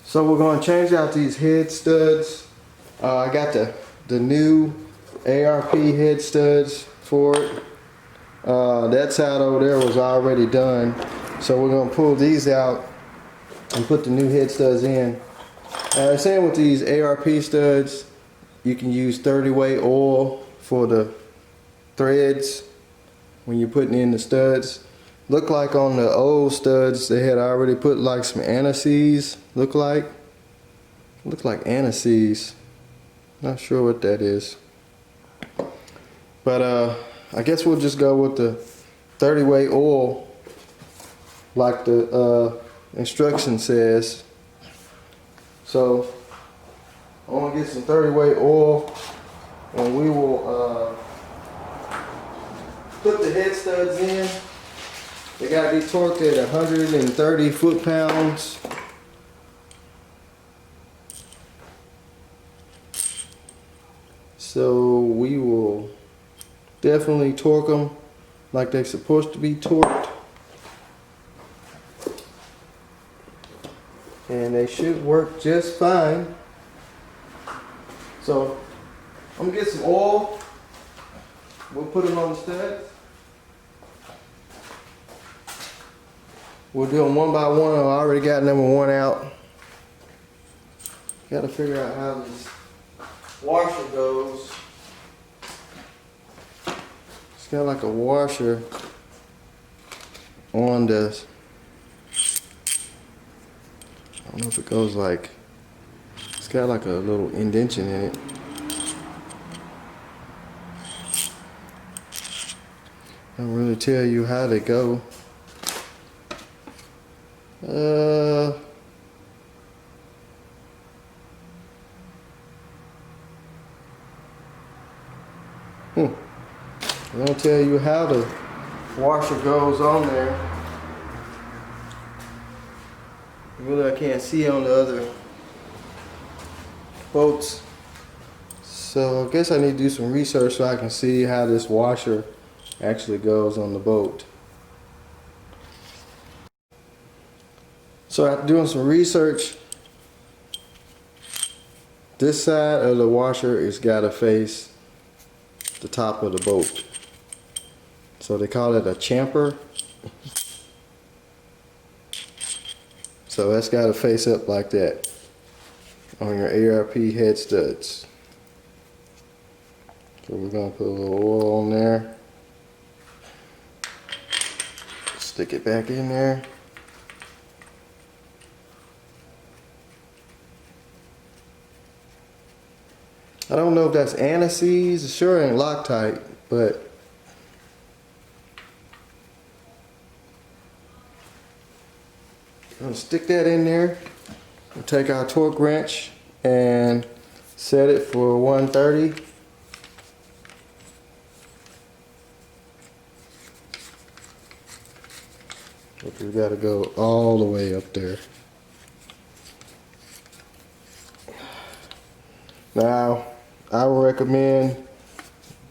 So we're going to change out these head studs. I got the new ARP head studs for it. That side over there was already done. So we're going to pull these out and put the new head studs in. I'm saying with these ARP studs, you can use 30 weight oil for the threads when you're putting in the studs. Look like on the old studs they had already put like some anise. Look like anise. Not sure what that is. But I guess we'll just go with the 30 weight oil like the instruction says. So I want to get some 30 weight oil and we will put the head studs in. They got to be torqued at 130 foot-pounds. So we will definitely torque them like they're supposed to be torqued. And they should work just fine. So I'm gonna get some oil. We'll put them on the studs. We'll do them one by one. I already got number one out. Got to figure out how this washer goes. It's got like a washer on this. I don't know if it goes like, it's got like a little indentation in it. I don't really tell you how they go. I don't tell you how the washer goes on there. Really, I can't see on the other boats. So I guess I need to do some research so I can see how this washer actually goes on the boat. So after doing some research, this side of the washer is got to face the top of the boat. So they call it a chamfer. So that's got to face up like that on your ARP head studs. So we're going to put a little oil on there. Stick it back in there. I don't know if that's anise. It sure ain't Loctite, but I'm gonna stick that in there. We'll take our torque wrench and set it for 130. But we gotta go all the way up there. Now, I would recommend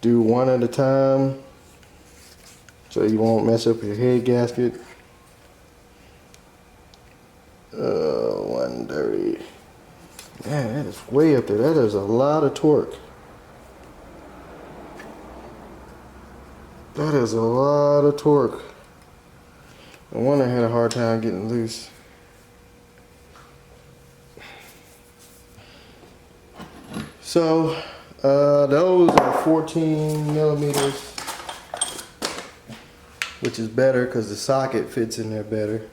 do one at a time so you won't mess up your head gasket. 130. Man, that is way up there. That is a lot of torque. That is a lot of torque. No wonder I had a hard time getting loose. So those are 14 millimeters, which is better because the socket fits in there better.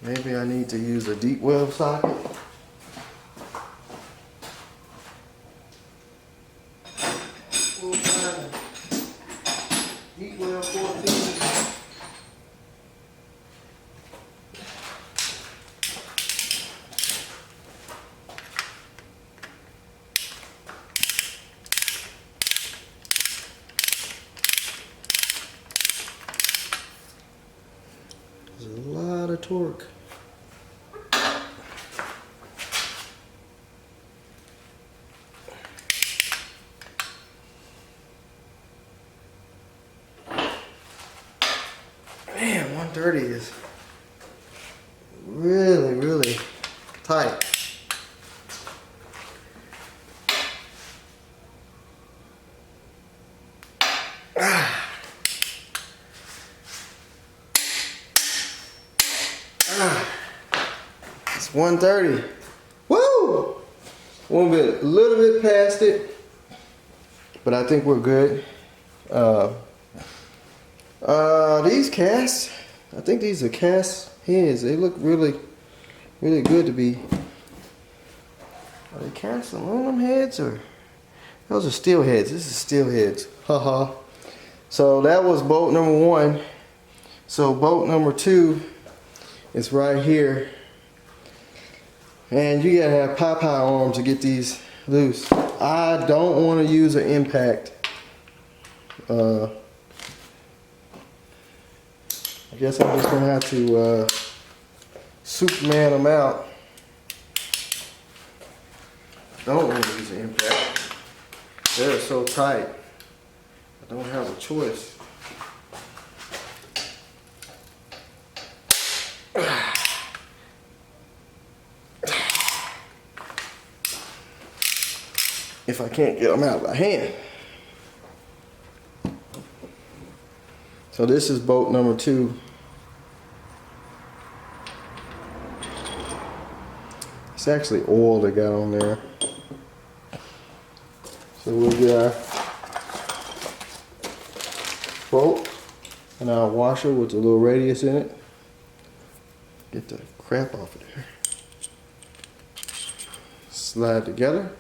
Maybe I need to use a deep well socket. We'll find a deep well 14. There's a lot of torque. Man, 130 is really, really tight. It's 130. Woo! A little bit past it, but I think we're good. These casts, I think these are cast heads. They look really, really good to be. Are they cast aluminum heads or? Those are steel heads. This is steel heads. Haha. So that was bolt number 1. So bolt number 2 is right here. And you gotta have pie arms to get these loose. I don't want to use an impact. I guess I'm just gonna have to Superman them out. Don't want to use an impact. They're so tight. I don't have a choice. If I can't get them out by hand. So this is bolt number 2. It's actually oil they got on there. So we'll get our bolt and our washer with the little radius in it. Get the crap off of there. Slide together.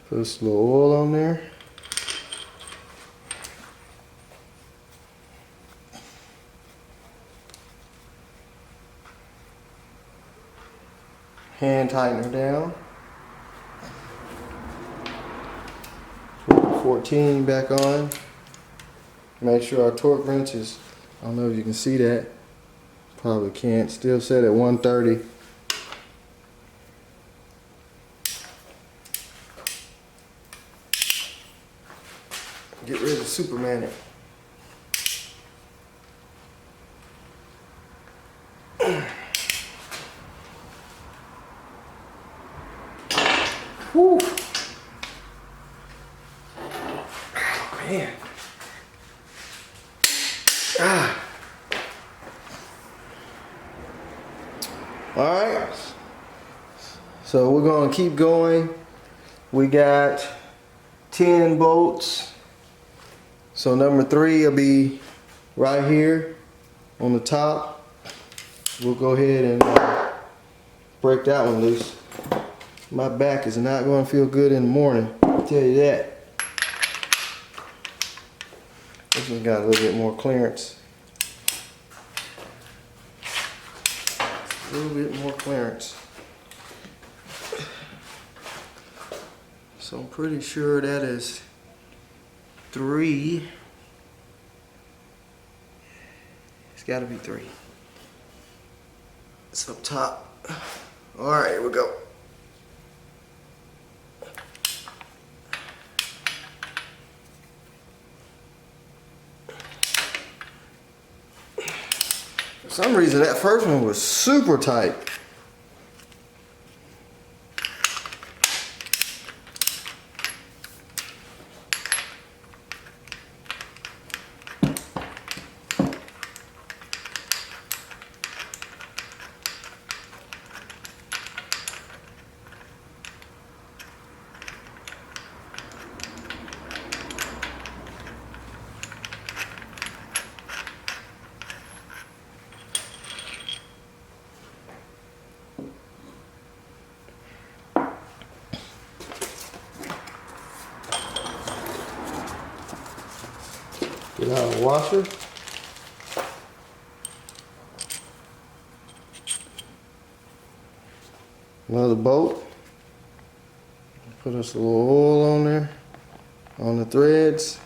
Put a little oil on there. Hand tightener down. 14 back on. Make sure our torque wrench is, I don't know if you can see that. Probably can't. Still set at 130. Get rid of Superman it. Whew. Oh, man. All right. So we're going to keep going. We got 10 bolts. So number 3 will be right here on the top. We'll go ahead and break that one loose. My back is not going to feel good in the morning, I'll tell you that. This one's got a little bit more clearance. A little bit more clearance. So I'm pretty sure that is 3. It's got to be 3. It's up top. All right, here we go. For some reason, that first one was super tight. Get out of the washer. Another bolt. Put us a little oil on there, on the threads.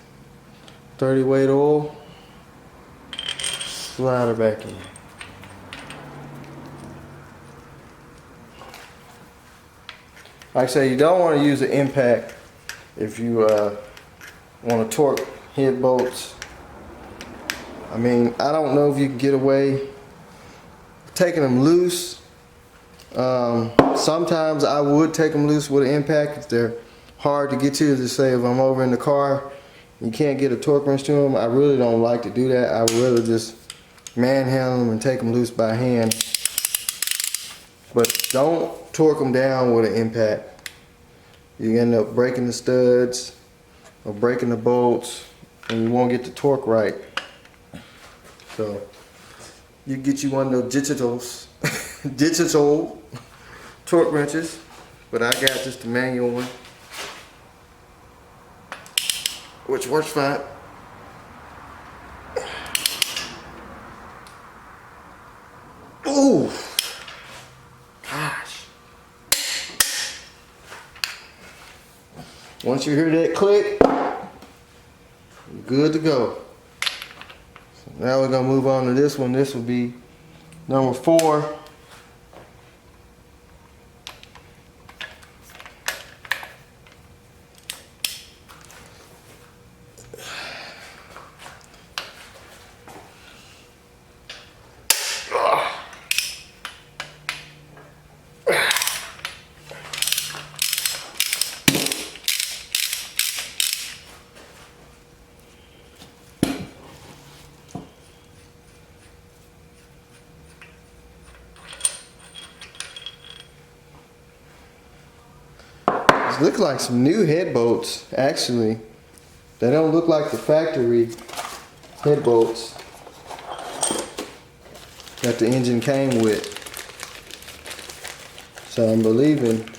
30 weight oil. Slide her back in. Like I say, you don't want to use an impact if you want to torque head bolts. I mean, I don't know if you can get away taking them loose. Sometimes I would take them loose with an impact if they're hard to get to. Just say if I'm over in the car, you can't get a torque wrench to them. I really don't like to do that. I would rather just manhandle them and take them loose by hand. But don't torque them down with an impact. You end up breaking the studs or breaking the bolts, and you won't get the torque right. So you get you one of those digital torque wrenches, but I got just the manual one, which works fine. Ooh, gosh. Once you hear that click, you're good to go. So now we're gonna move on to this one. This will be number 4. Look like some new head bolts, actually. They don't look like the factory head bolts that the engine came with. So I'm believing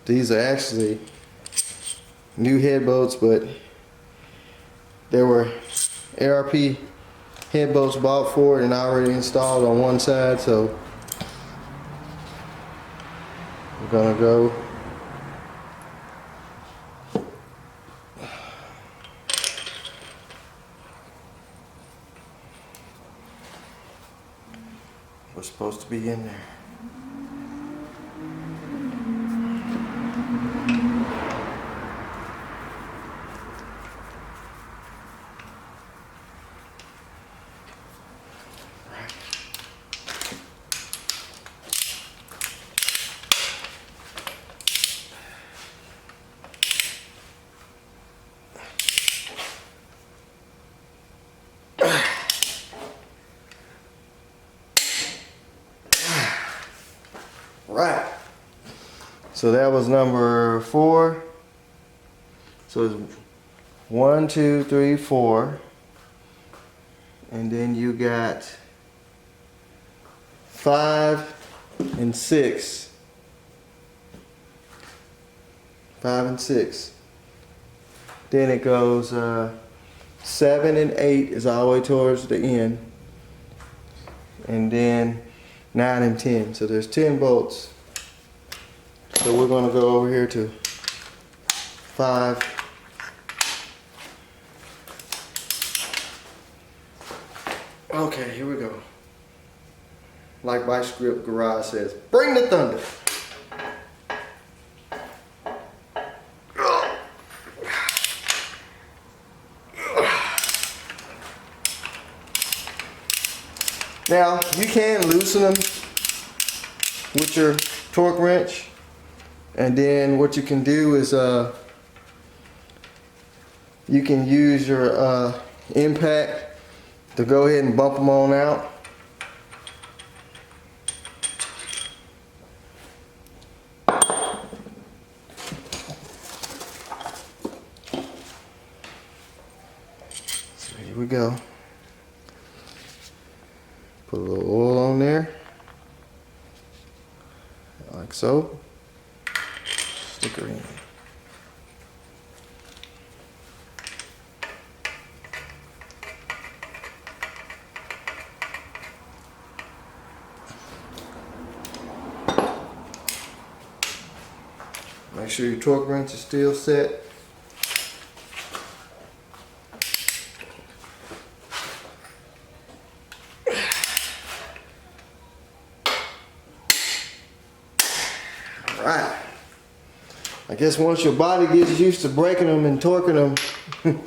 these are actually new head bolts, but there were ARP head bolts bought for it and already installed on one side, so we're gonna go what's supposed to be in there. Right. So that was number 4. So it's 1, 2, 3, 4. And then you got 5 and 6. 5 and 6. Then it goes 7 and 8 is all the way towards the end. And then 9 and 10. So there's 10 bolts. So we're going to go over here to 5. Okay, here we go. Like my script garage says, bring the thunder. Now, you can loosen them with your torque wrench, and then what you can do is you can use your impact to go ahead and bump them on out. So here we go. Put a little oil on there, like so. Stick her in. Make sure your torque wrench is still set. Right. I guess once your body gets used to breaking them and torquing them,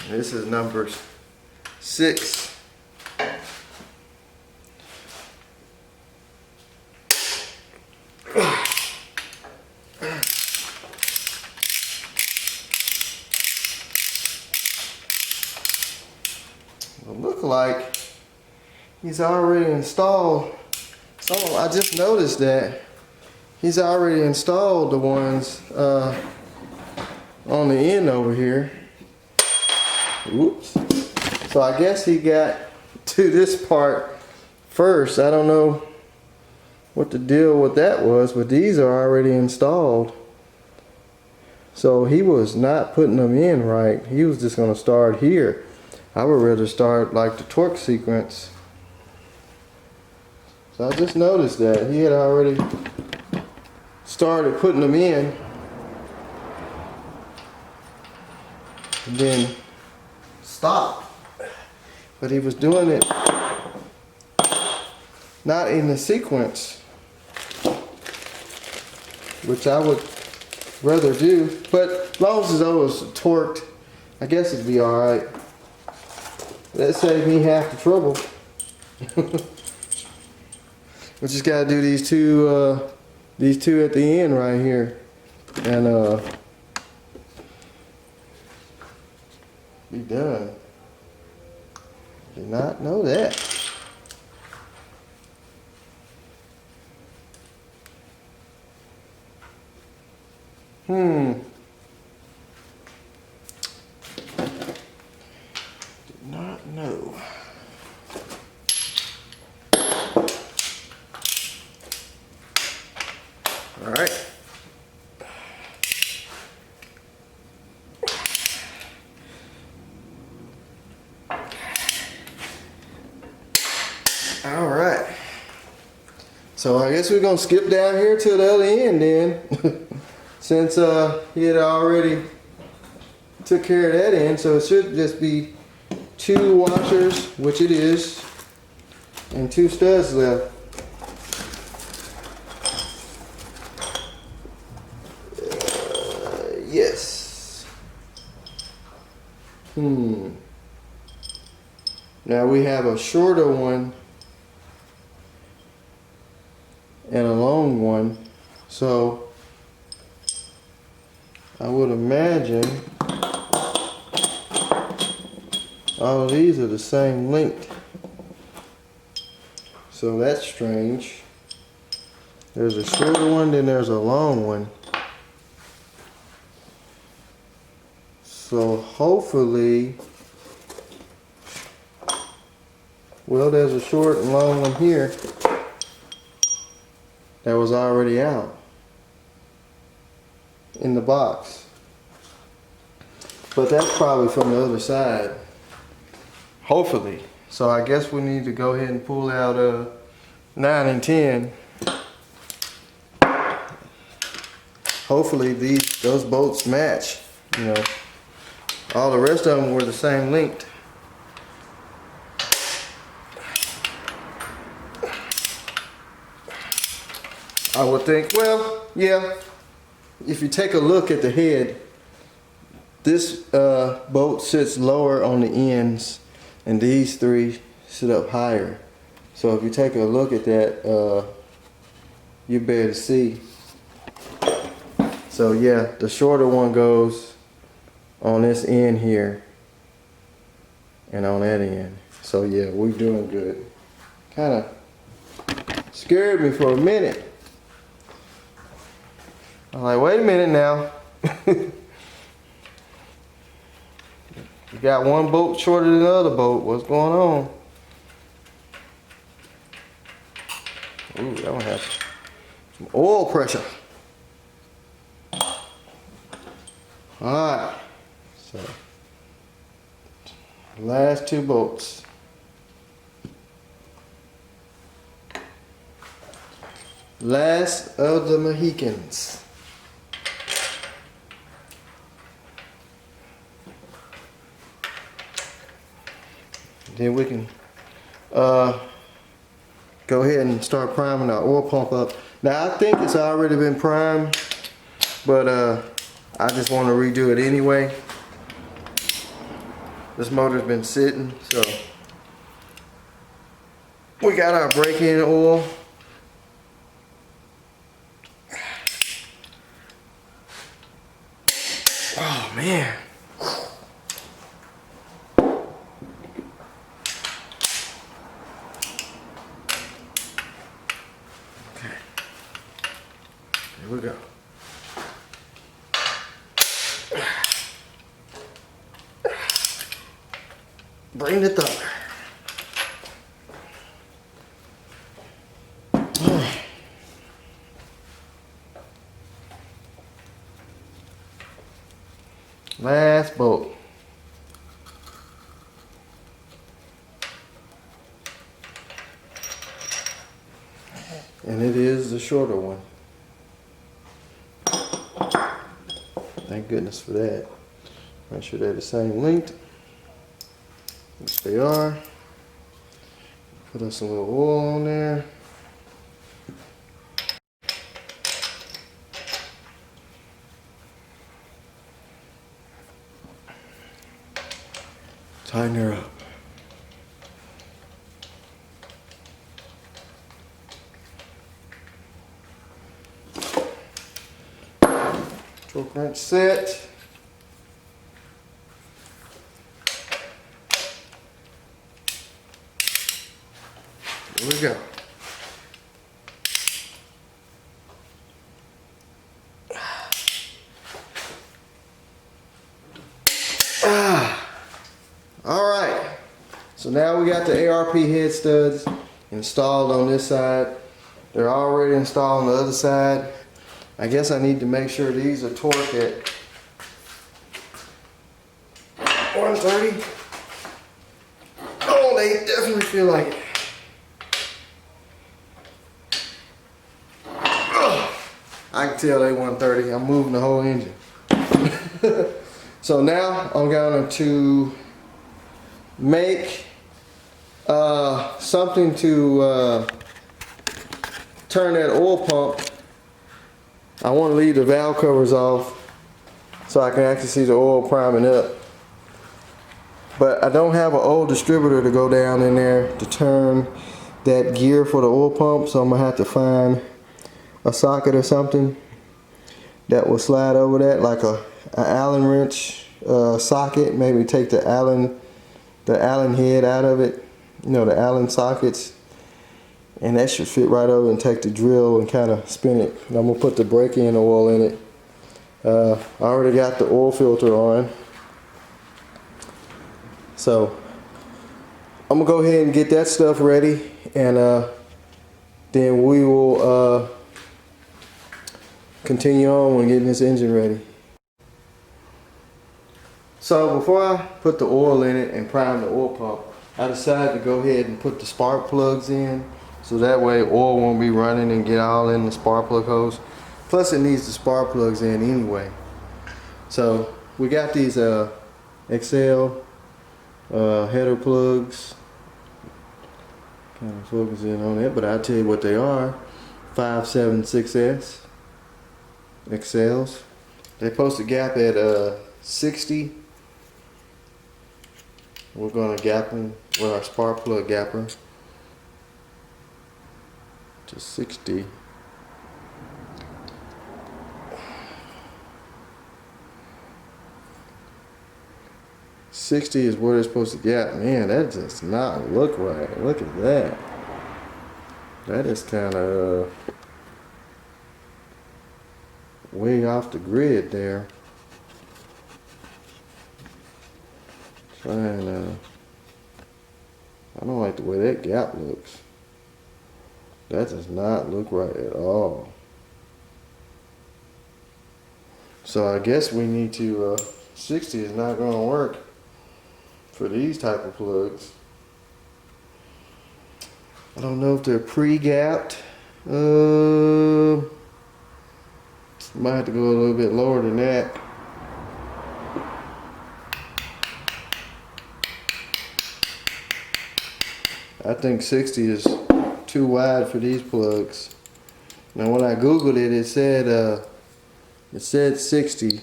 this is number 6. It look like he's already installed. So I just noticed that he's already installed the ones on the end over here. Whoops. So I guess he got to this part first. I don't know what the deal with that was, but these are already installed. So he was not putting them in right. He was just going to start here. I would rather start like the torque sequence. So I just noticed that he had already started putting them in. And then stopped. But he was doing it not in the sequence, which I would rather do. But as long as those was torqued, I guess it'd be alright. That saved me half the trouble. We just gotta do these two at the end right here, and be done. Did not know that. Did not know. All right. All right. So I guess we're gonna skip down here to the other end then, since he had already took care of that end. So it should just be 2 washers, which it is, and 2 studs left. Yes. Now we have a shorter one and a long one, so I would imagine all of these are the same length. So that's strange. There's a shorter one, then there's a long one. So hopefully, well, there's a short and long one here that was already out in the box. But that's probably from the other side. Hopefully. So I guess we need to go ahead and pull out 9 and 10. Hopefully those bolts match, you know. All the rest of them were the same length. I would think, well, yeah, if you take a look at the head, this bolt sits lower on the ends and these 3 sit up higher. So if you take a look at that, you'll be able to see. So yeah, the shorter one goes on this end here and on that end. So yeah, we're doing good. Kind of scared me for a minute. I'm like, wait a minute now. You got one bolt shorter than the other bolt. What's going on? Ooh, that one has some oil pressure. Alright. So, last 2 bolts. Last of the Mohicans. Then we can go ahead and start priming our oil pump up. Now I think it's already been primed, but I just want to redo it anyway. This motor's been sitting, so we got our break-in oil. Oh man. Okay. Here we go. Bring the thunder. Last bolt. And it is the shorter one. Thank goodness for that. Make sure they're the same length. Which they are. Put us a little oil on there. Tighten her up. Torque wrench set. Here we go. All right. So now we got the ARP head studs installed on this side. They're already installed on the other side. I guess I need to make sure these are torqued at 130. Oh, they definitely feel like it. I can tell they 130. I'm moving the whole engine. So now I'm going to make something to turn that oil pump. I want to leave the valve covers off so I can actually see the oil priming up. But I don't have an old distributor to go down in there to turn that gear for the oil pump, so I'm going to have to find a socket or something that will slide over that, like an Allen wrench socket. Maybe take the Allen head out of it, you know, the Allen sockets, and that should fit right over, and take the drill and kind of spin it. And I'm gonna put the break-in oil in it. I already got the oil filter on, so I'm gonna go ahead and get that stuff ready, and then we will continue on when getting this engine ready. So before I put the oil in it and prime the oil pump, I decided to go ahead and put the spark plugs in, so that way oil won't be running and get all in the spark plug hose. Plus it needs the spark plugs in anyway. So we got these XL header plugs. Kind of focus in on it, but I'll tell you what they are. 576S XLs. They're supposed to gap at 60. We're going to gap them with our spark plug gapper to 60. $60 is where they're supposed to gap. Man, that does not look right. Look at that. That is kind of way off the grid there. Trying I don't like the way that gap looks. That does not look right at all. So I guess we need to 60 is not going to work for these type of plugs. I don't know if they're pre-gapped. Might have to go a little bit lower than that. I think 60 is too wide for these plugs. Now when I googled it, it said 60.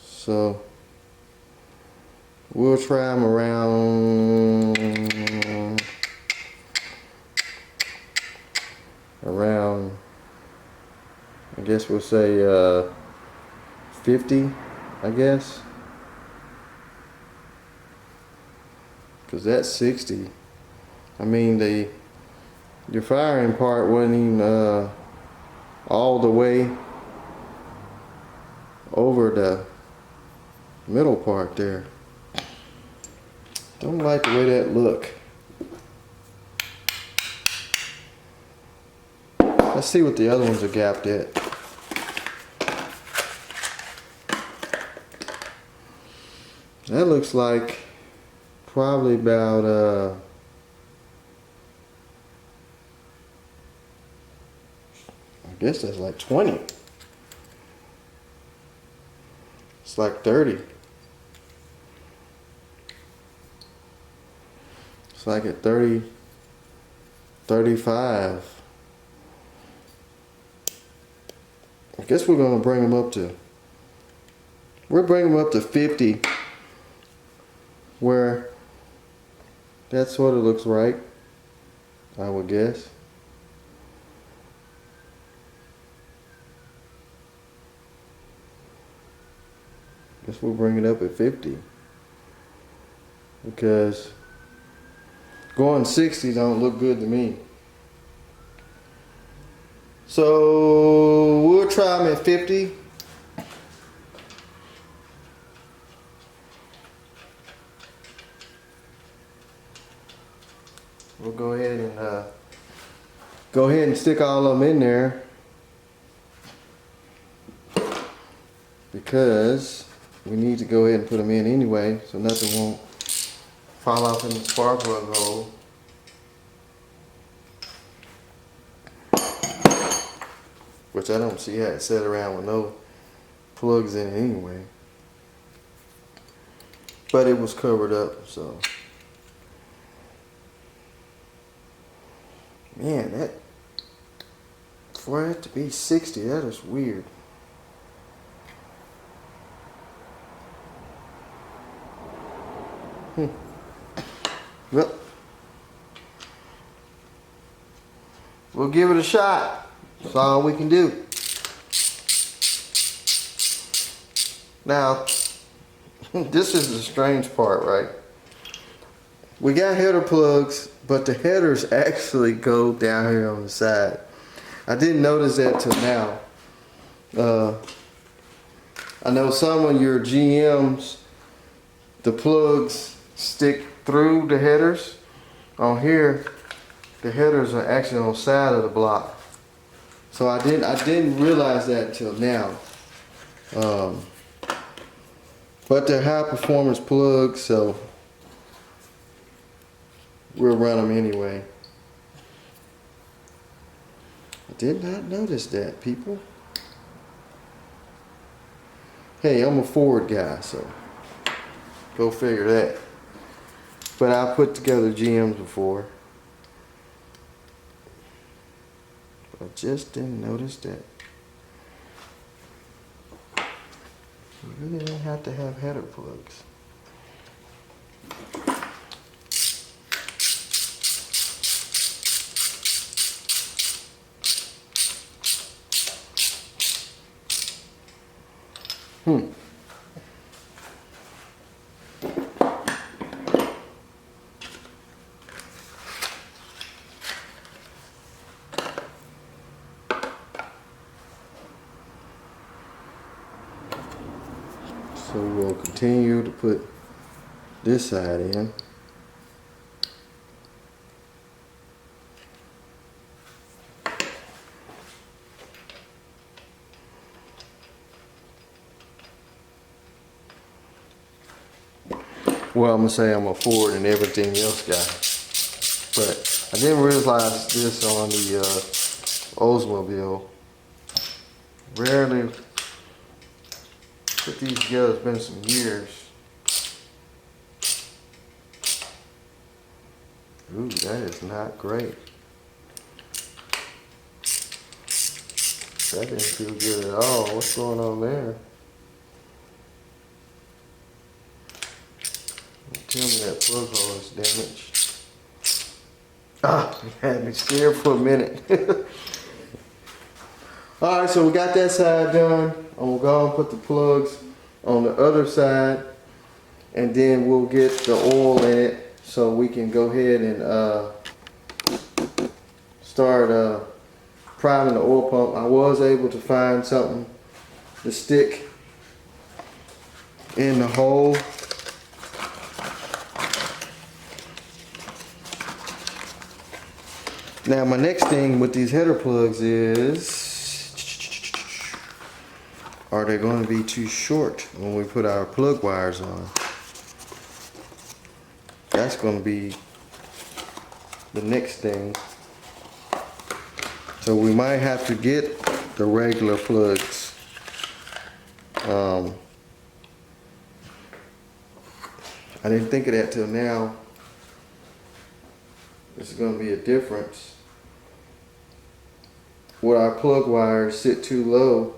So we'll try them around, I guess we'll say 50, I guess. Cause that's 60. I mean, your firing part wasn't even all the way over the middle part there. Don't like the way that look. Let's see what the other ones are gapped at. That looks like probably about I guess that's like 20. It's like 30. It's like at 30, 35. I guess we're gonna bring them up to, we'll bring them up to 50, where that sort of looks right, I would guess. Guess we'll bring it up at 50, because going 60 don't look good to me. So we'll try them at 50. We'll go ahead and stick all of them in there, because we need to go ahead and put them in anyway, so nothing won't fall off in the spark plug hole. Which I don't see how it set around with no plugs in it anyway. But it was covered up, so. Man, that, for it to be 60, that is weird. Well, we'll give it a shot. That's all we can do. Now, this is the strange part, right? We got header plugs, but the headers actually go down here on the side. I didn't notice that till now. I know some of your GMs, the plugs stick through the headers. On here, the headers are actually on the side of the block. So I didn't realize that till now. But they're high performance plugs, so we'll run them anyway. I did not notice that, people. Hey, I'm a Ford guy, so go figure that. But I put together GMs before. I just didn't notice that. You really don't have to have header plugs. So we'll continue to put this side in. Well, I'm gonna say I'm a Ford and everything else guy, but I didn't realize this on the Oldsmobile. Rarely put these together. It's been some years. Ooh, that is not great. That didn't feel good at all. What's going on there? Tell me that plug hole is damaged. Ah, you had me scared for a minute. Alright, so we got that side done. I'm gonna go and put the plugs on the other side, and then we'll get the oil in it so we can go ahead and start priming the oil pump. I was able to find something to stick in the hole. Now my next thing with these header plugs is, are they going to be too short when we put our plug wires on? That's going to be the next thing. So we might have to get the regular plugs. I didn't think of that till now. There's going to be a difference. Would our plug wires sit too low?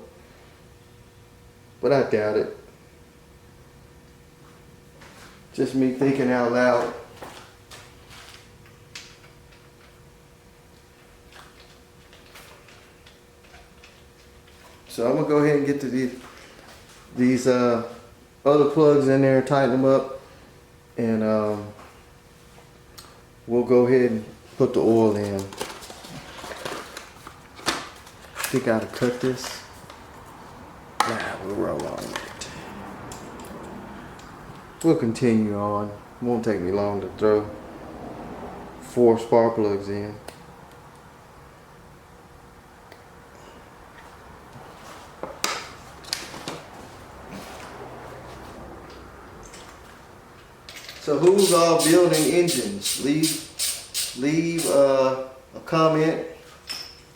But I doubt it. Just me thinking out loud. So I'm gonna go ahead and get to these other plugs in there, tighten them up, and we'll go ahead and put the oil in. I think I ought to cut this. Nah, we'll roll on with it. We'll continue on. It won't take me long to throw 4 spark plugs in. So who's all building engines? Leave a comment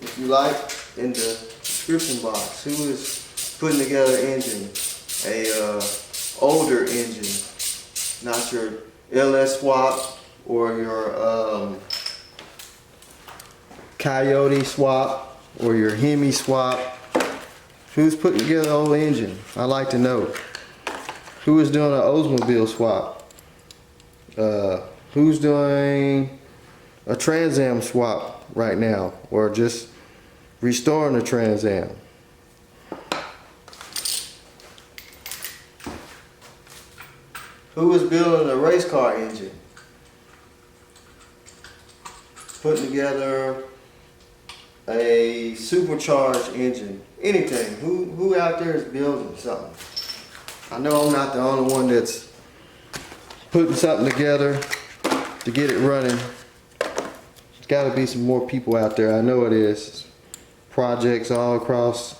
if you like in the description box. Who is putting together an engine? A older engine, not your LS swap or your Coyote swap or your Hemi swap. Who's putting together an old engine? I'd like to know. Who is doing an Oldsmobile swap? Who's doing a Trans Am swap right now, or just restoring a Trans Am? Who is building a race car engine? Putting together a supercharged engine? Anything? Who out there is building something? I know I'm not the only one that's putting something together to get it running. There's got to be some more people out there. I know it is. Projects all across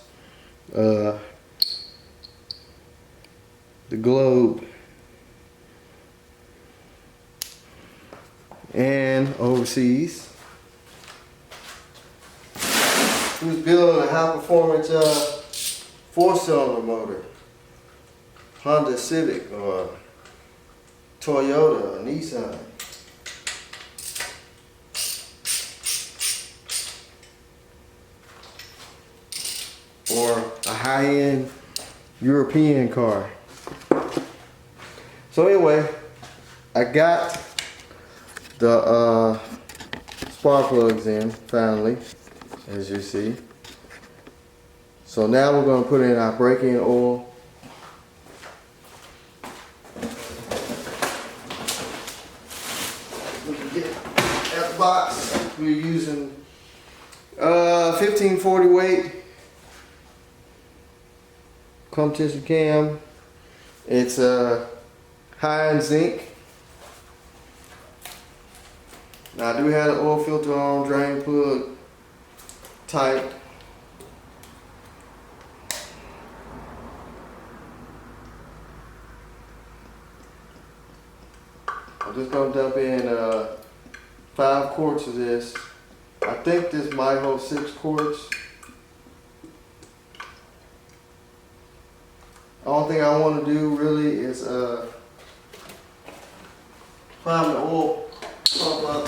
the globe and overseas. Who's building a high performance 4-cylinder motor? Honda Civic or Toyota or Nissan. Or a high-end European car. So anyway, I got the spark plugs in finally, as you see. So now we're going to put in our break-in oil. At the box, we're using 1540 weight competition cam. It's high in zinc. Now I do have the oil filter on, drain plug tight. I'm just gonna dump in 5 quarts of this. I think this might hold 6 quarts. The only thing I want to do really is prime the oil pump up.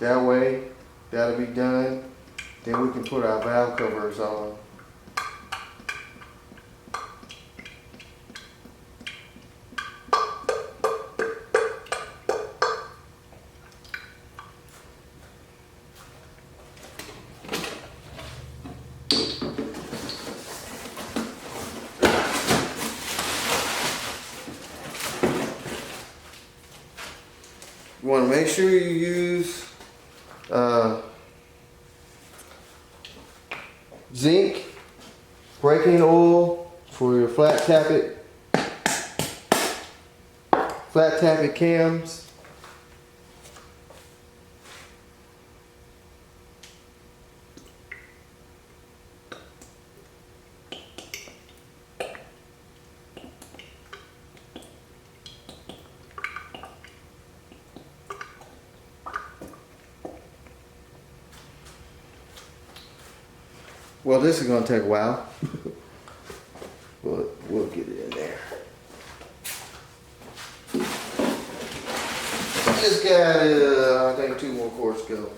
That way, that'll be done. Then we can put our valve covers on. You want to make sure you use zinc braking oil for your flat tappet cams. Well, this is going to take a while. We'll get it in there. Just got, I think, 2 more quarts to go.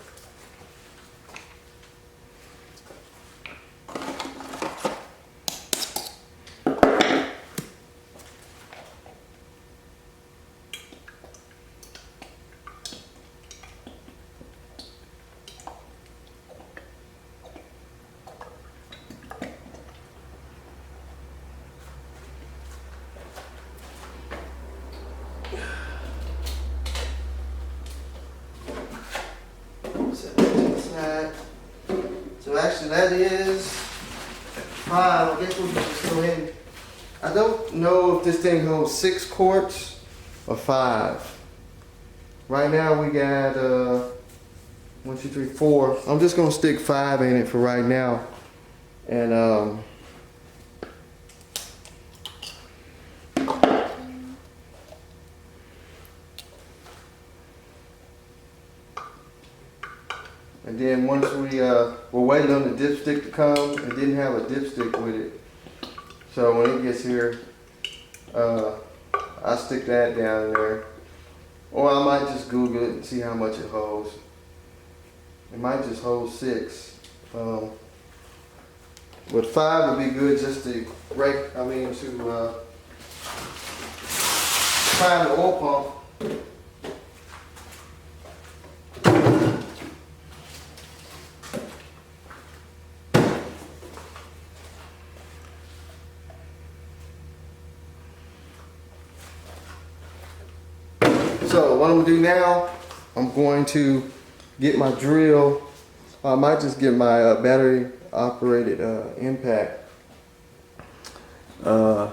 So actually that is 5. I guess we'll just go ahead. I don't know if this thing holds 6 quarts or 5. Right now we got 1, 2, 3, 4. I'm just gonna stick 5 in it for right now. And and then once we're waiting on the dipstick to come, it didn't have a dipstick with it. So when it gets here, I stick that down there. Or I might just Google it and see how much it holds. It might just hold 6. But 5 would be good just to prime the oil pump. So what I'm gonna do now, I'm going to get my drill. I might just get my battery operated impact. Then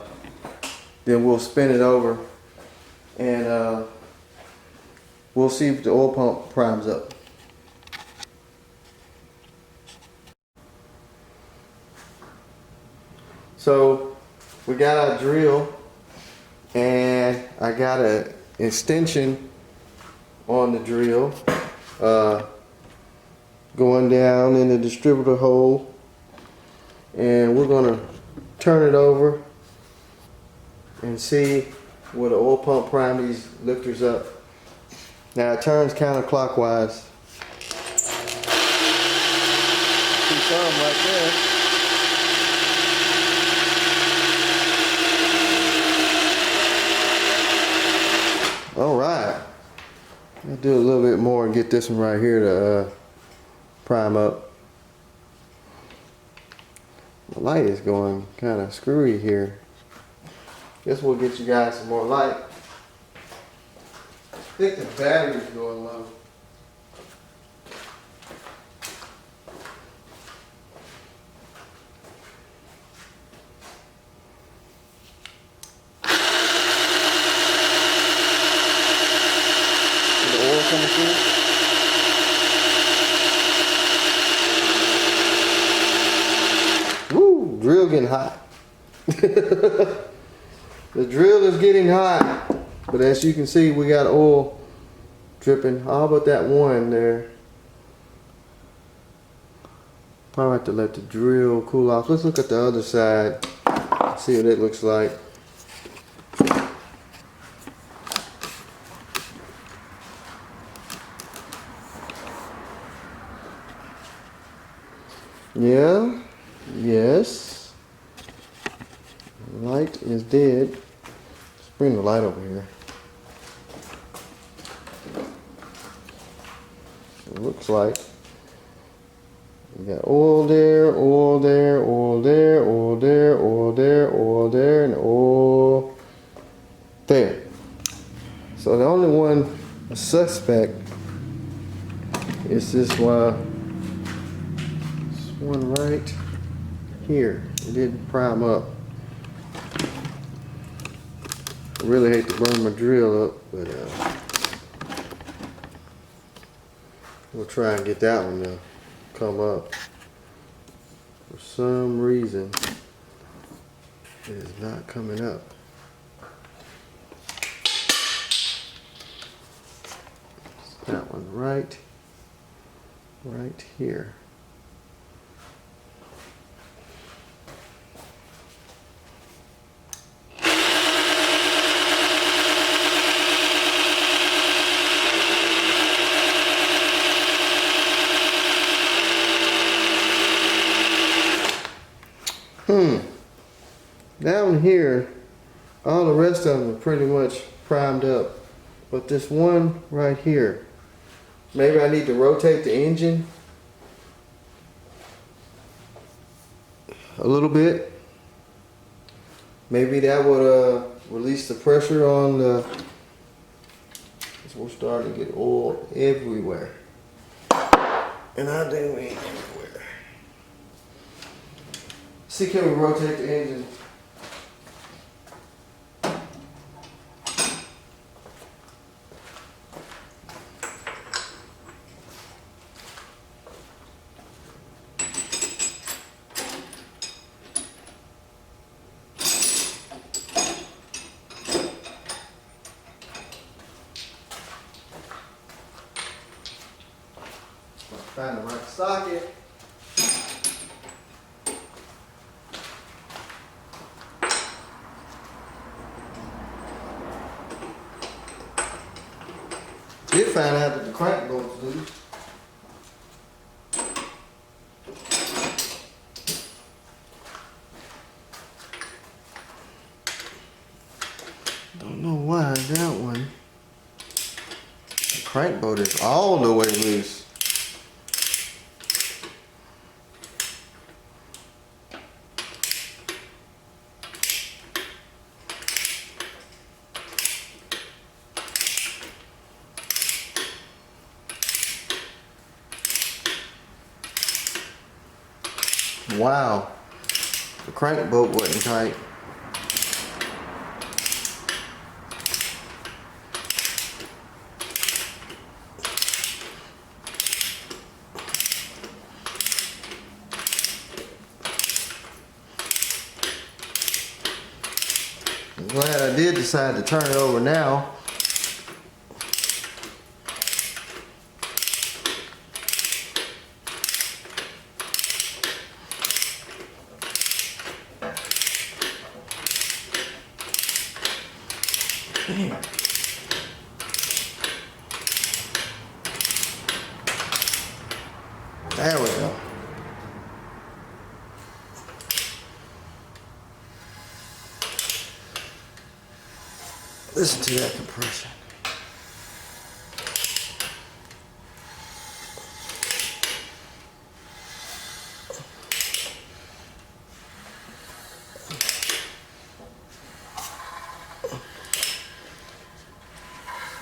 we'll spin it over and we'll see if the oil pump primes up. So we got our drill and I got an extension on the drill going down in the distributor hole, and we're going to turn it over and see where the oil pump prime these lifters up. Now it turns counterclockwise. See some right there. All right, I'll do a little bit more and get this one right here to prime up. The light is going kind of screwy here. Guess we'll get you guys some more light. I think the battery's going low. Woo, drill getting hot. The drill is getting hot, but as you can see, we got oil dripping. How about that one there? Probably have to let the drill cool off. Let's look at the other side, see what it looks like. Yeah. Yes. Light is dead. Let's bring the light over here. It looks like we got oil there, oil there, oil there, oil there, oil there, oil there, and oil there. So the only one suspect is this one right here. It didn't prime up. I really hate to burn my drill up, but we'll try and get that one to come up. For some reason, it is not coming up. That one right here. Down here, all the rest of them are pretty much primed up. But this one right here, maybe I need to rotate the engine a little bit. Maybe that would release the pressure on the, because we're starting to get oil everywhere. And I do mean everywhere. See, can we rotate the engine? Find the right socket. Did find out that the crank bolt's loose. Don't know why that one. The crank bolt is all the way loose. Wow, the crank bolt wasn't tight. I'm glad I did decide to turn it over now. There we go. Listen to that compression.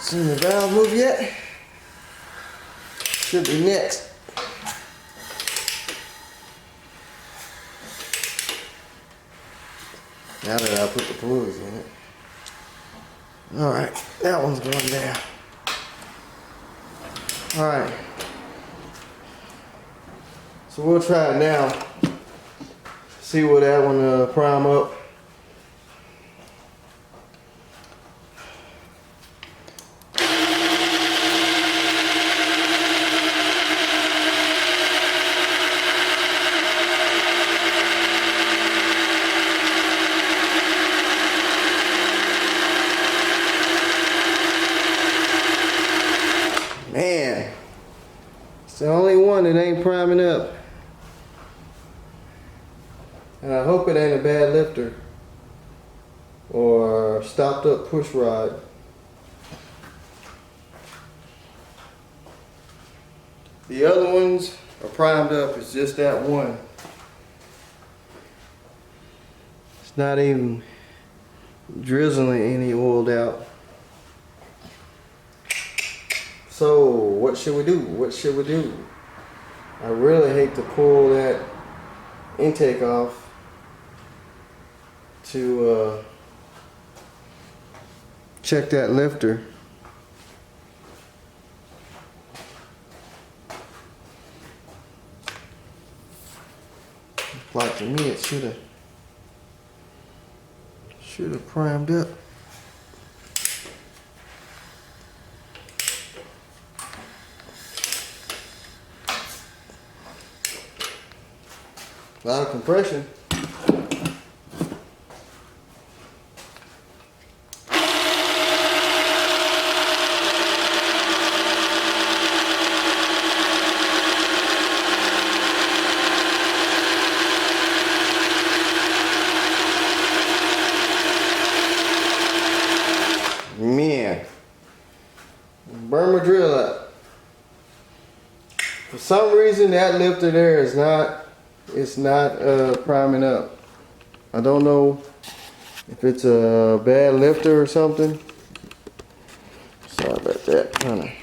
Seen the valve move yet? Should be next. Now that I put the plugs in it. Alright, that one's going down. Alright. So we'll try it now. See what that one prime up. Man, it's the only one that ain't priming up. And I hope it ain't a bad lifter or stopped up push rod. The other ones are primed up, it's just that one. It's not even drizzling any oiled out. So what should we do? What should we do? I really hate to pull that intake off to check that lifter. Like to me, it should have primed up. A lot of compression. Man, burn my drill up. For some reason, that lifter there is not. It's not priming up. I don't know if it's a bad lifter or something. Sorry about that,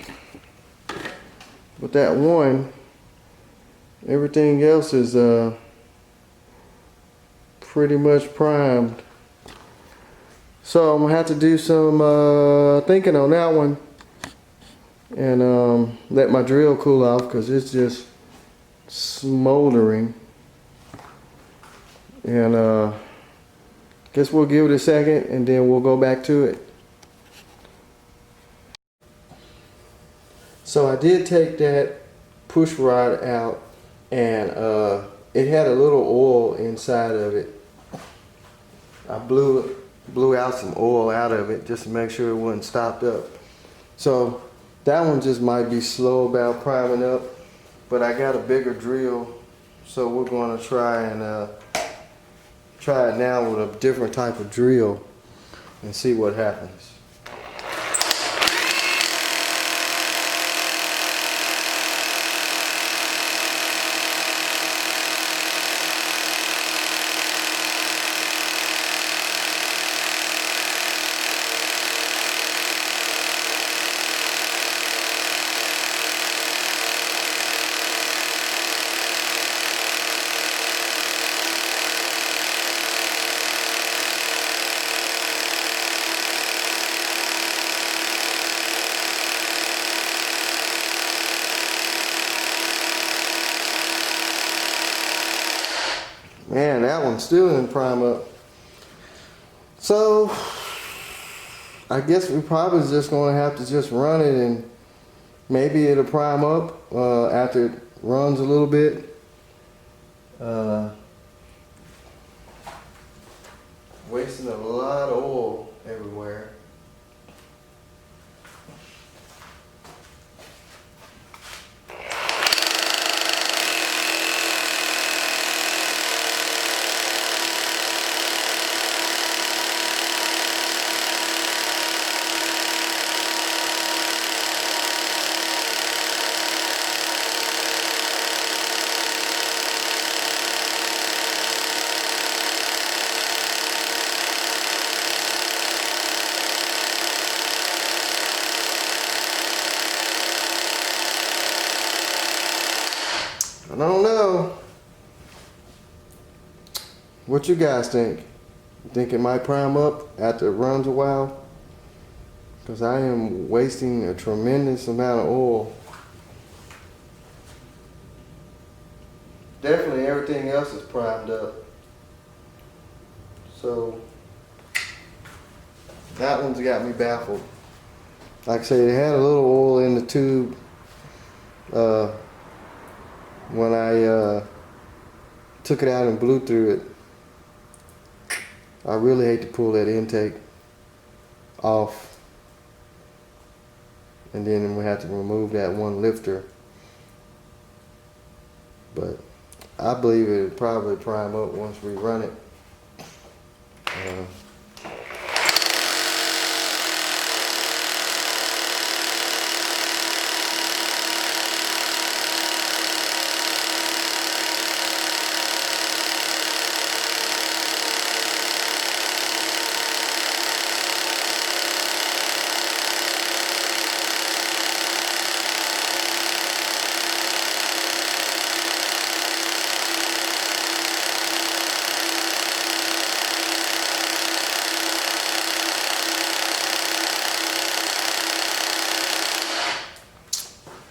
but that one, everything else is pretty much primed. So I'm gonna have to do some thinking on that one and let my drill cool off because it's just smoldering. And guess we'll give it a second and then we'll go back to it. So I did take that push rod out and it had a little oil inside of it. I blew out some oil out of it just to make sure it wasn't stopped up. So that one just might be slow about priming up, but I got a bigger drill, so we're going to try it now with a different type of drill and see what happens. Man, that one still didn't prime up. So I guess we probably just gonna have to just run it and maybe it'll prime up after it runs a little bit. Wasting a lot of oil everywhere. I don't know. What you guys think? You think it might prime up after it runs a while? Because I am wasting a tremendous amount of oil. Definitely everything else is primed up. So that one's got me baffled. Like I say, it had a little oil in the tube when I took it out and blew through it. I really hate to pull that intake off and then we have to remove that one lifter, but I believe it'll probably prime up once we run it.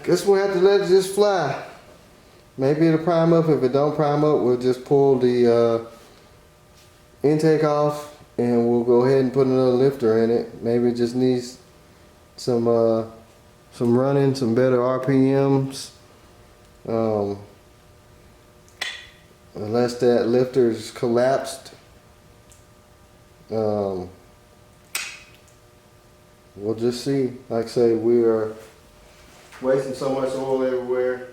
Guess we'll have to let it just fly. Maybe it'll prime up. If it don't prime up, we'll just pull the intake off and we'll go ahead and put another lifter in it. Maybe it just needs some running, some better RPMs. Unless that lifter's collapsed. We'll just see. Like I say, we are wasting so much oil everywhere.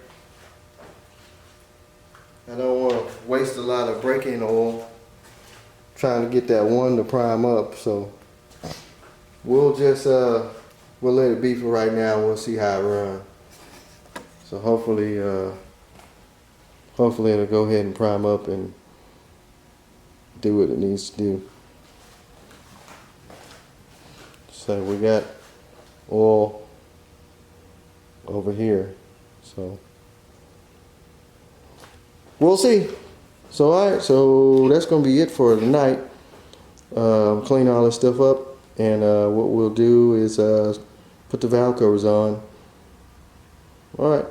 I don't want to waste a lot of braking oil trying to get that one to prime up, so we'll just we'll let it be for right now. We'll see how it runs. So hopefully it'll go ahead and prime up and do what it needs to do. So we got oil over here, so we'll see. So alright, so that's gonna be it for tonight. Clean all this stuff up, and what we'll do is put the valve covers on. Alright.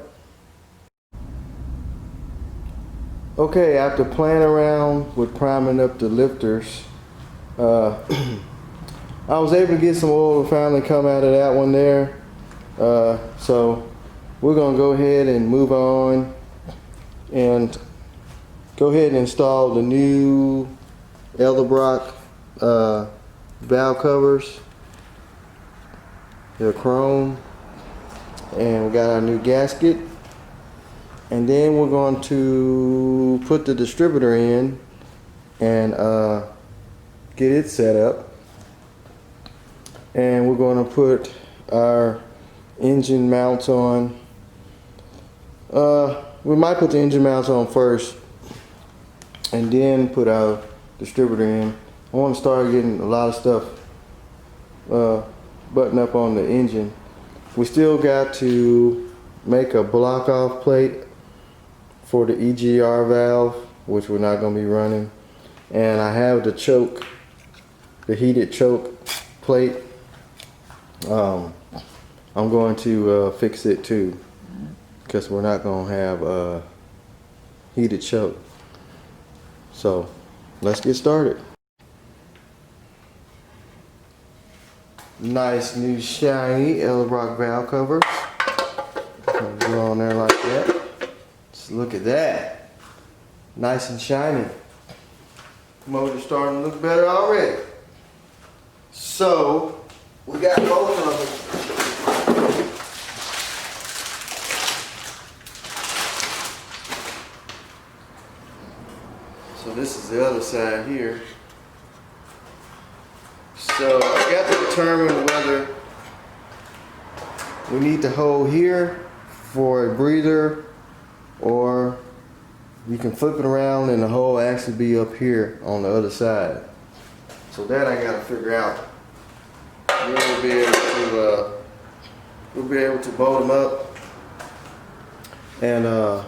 Okay, after playing around with priming up the lifters, I was able to get some oil to finally come out of that one there. So we're gonna go ahead and move on and go ahead and install the new Edelbrock valve covers. They're chrome, and we got our new gasket, and then we're going to put the distributor in and get it set up, and we're going to put our engine mounts on. We might put the engine mounts on first and then put our distributor in. I want to start getting a lot of stuff buttoned up on the engine. We still got to make a block off plate for the EGR valve, which we're not going to be running, and I have the choke, the heated choke plate. I'm going to fix it too, because we're not going to have a heated choke. So let's get started. Nice new shiny Edelbrock valve covers. Go on there like that. Just look at that. Nice and shiny. Motor's starting to look better already. So we got both of them. So this is the other side here. So I got to determine whether we need to hold here for a breather, or you can flip it around and the hole actually be up here on the other side. So that I got to figure out. Then we'll be able to bolt them up, and I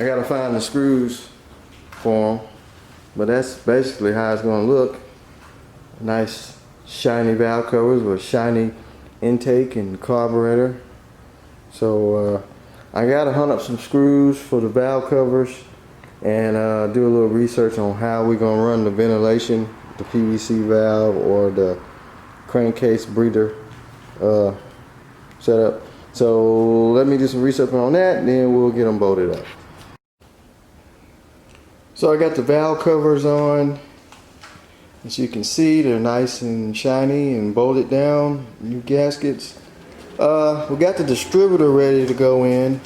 got to find the screws for them. But that's basically how it's going to look. Nice shiny valve covers with shiny intake and carburetor. So I got to hunt up some screws for the valve covers and do a little research on how we're going to run the ventilation, the PVC valve or the crankcase breather setup. So let me do some research on that, and then we'll get them bolted up. So I got the valve covers on. As you can see, they're nice and shiny and bolted down, new gaskets. We got the distributor ready to go in.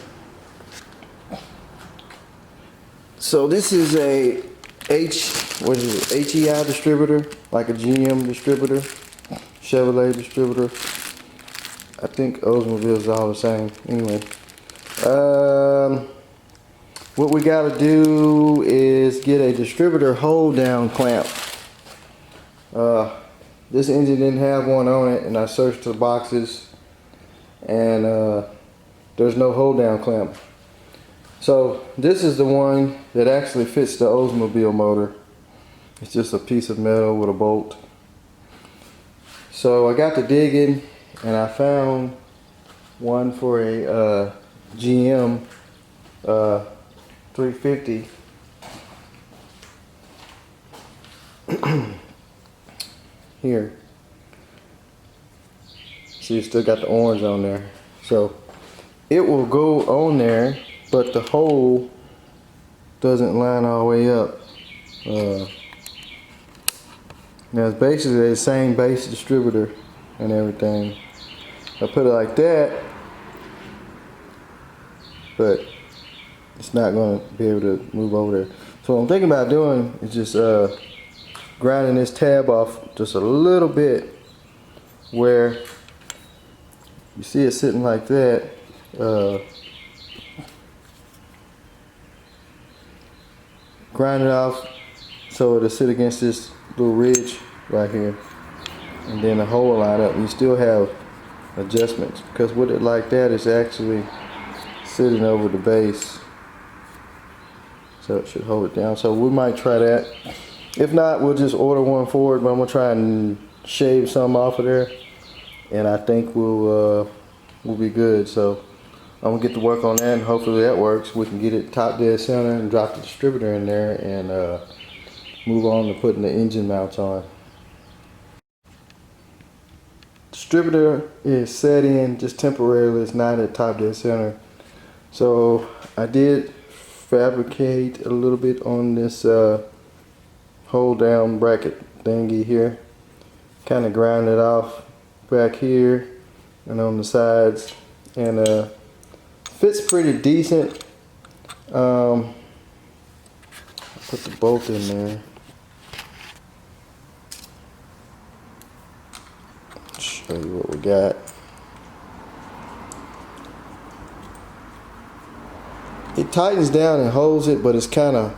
So this is a HEI distributor, like a GM distributor, Chevrolet distributor. I think Oldsmobile is all the same. Anyway, what we got to do is get a distributor hold down clamp. This engine didn't have one on it, and I searched the boxes, and there's no hold down clamp. So this is the one that actually fits the Oldsmobile motor. It's just a piece of metal with a bolt. So I got to digging, and I found one for a GM 350. Here. See, it's still got the orange on there. So it will go on there, but the hole doesn't line all the way up. Now it's basically the same base distributor and everything. I put it like that, but it's not going to be able to move over there. So what I'm thinking about doing is just grinding this tab off just a little bit, where you see it sitting like that. Grind it off so it'll sit against this little ridge right here, and then the hole line up. You still have adjustments, because with it like that, it's actually sitting over the base, so it should hold it down. So we might try that. If not, we'll just order one for it, but I'm gonna try and shave some off of there, and I think we'll be good. So I'm gonna get to work on that, and hopefully that works. We can get it top dead center and drop the distributor in there, and move on to putting the engine mounts on. Distributor is set in just temporarily. It's not at top dead center. So I did fabricate a little bit on this hold down bracket thingy here. Kind of grind it off back here and on the sides, and fits pretty decent. Put the bolt in there. Show you what we got. It tightens down and holds it, but it's kind of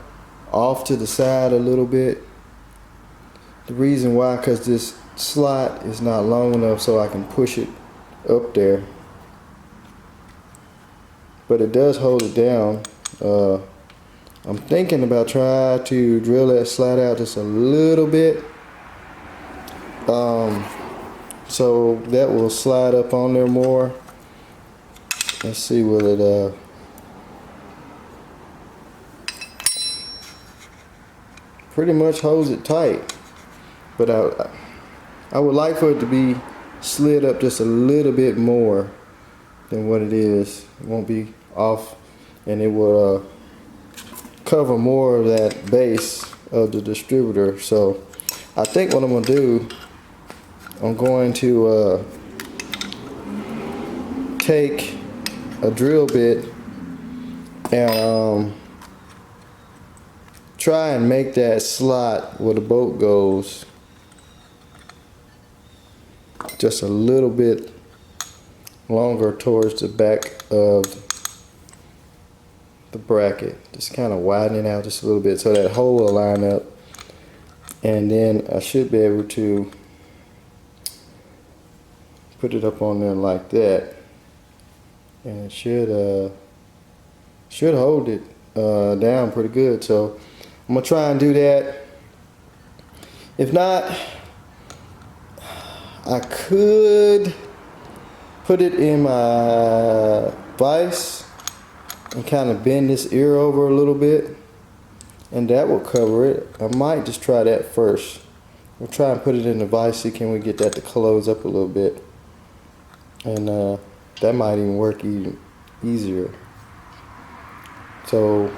off to the side a little bit. The reason why, because this slot is not long enough so I can push it up there. But it does hold it down. I'm thinking about trying to drill that slot out just a little bit, so that will slide up on there more. Let's see, will it pretty much holds it tight, but I would like for it to be slid up just a little bit more than what it is. It won't be off, and it will cover more of that base of the distributor. So I think what I'm gonna do, I'm going to take a drill bit and try and make that slot where the bolt goes just a little bit longer towards the back of the bracket. Just kind of widen it out just a little bit so that hole will line up, and then I should be able to put it up on there like that, and it should hold it down pretty good. So I'm gonna try and do that. If not, I could put it in my vise and kind of bend this ear over a little bit, and that will cover it. I might just try that first. We'll try and put it in the vise, see can we get that to close up a little bit, and that might even work even easier. So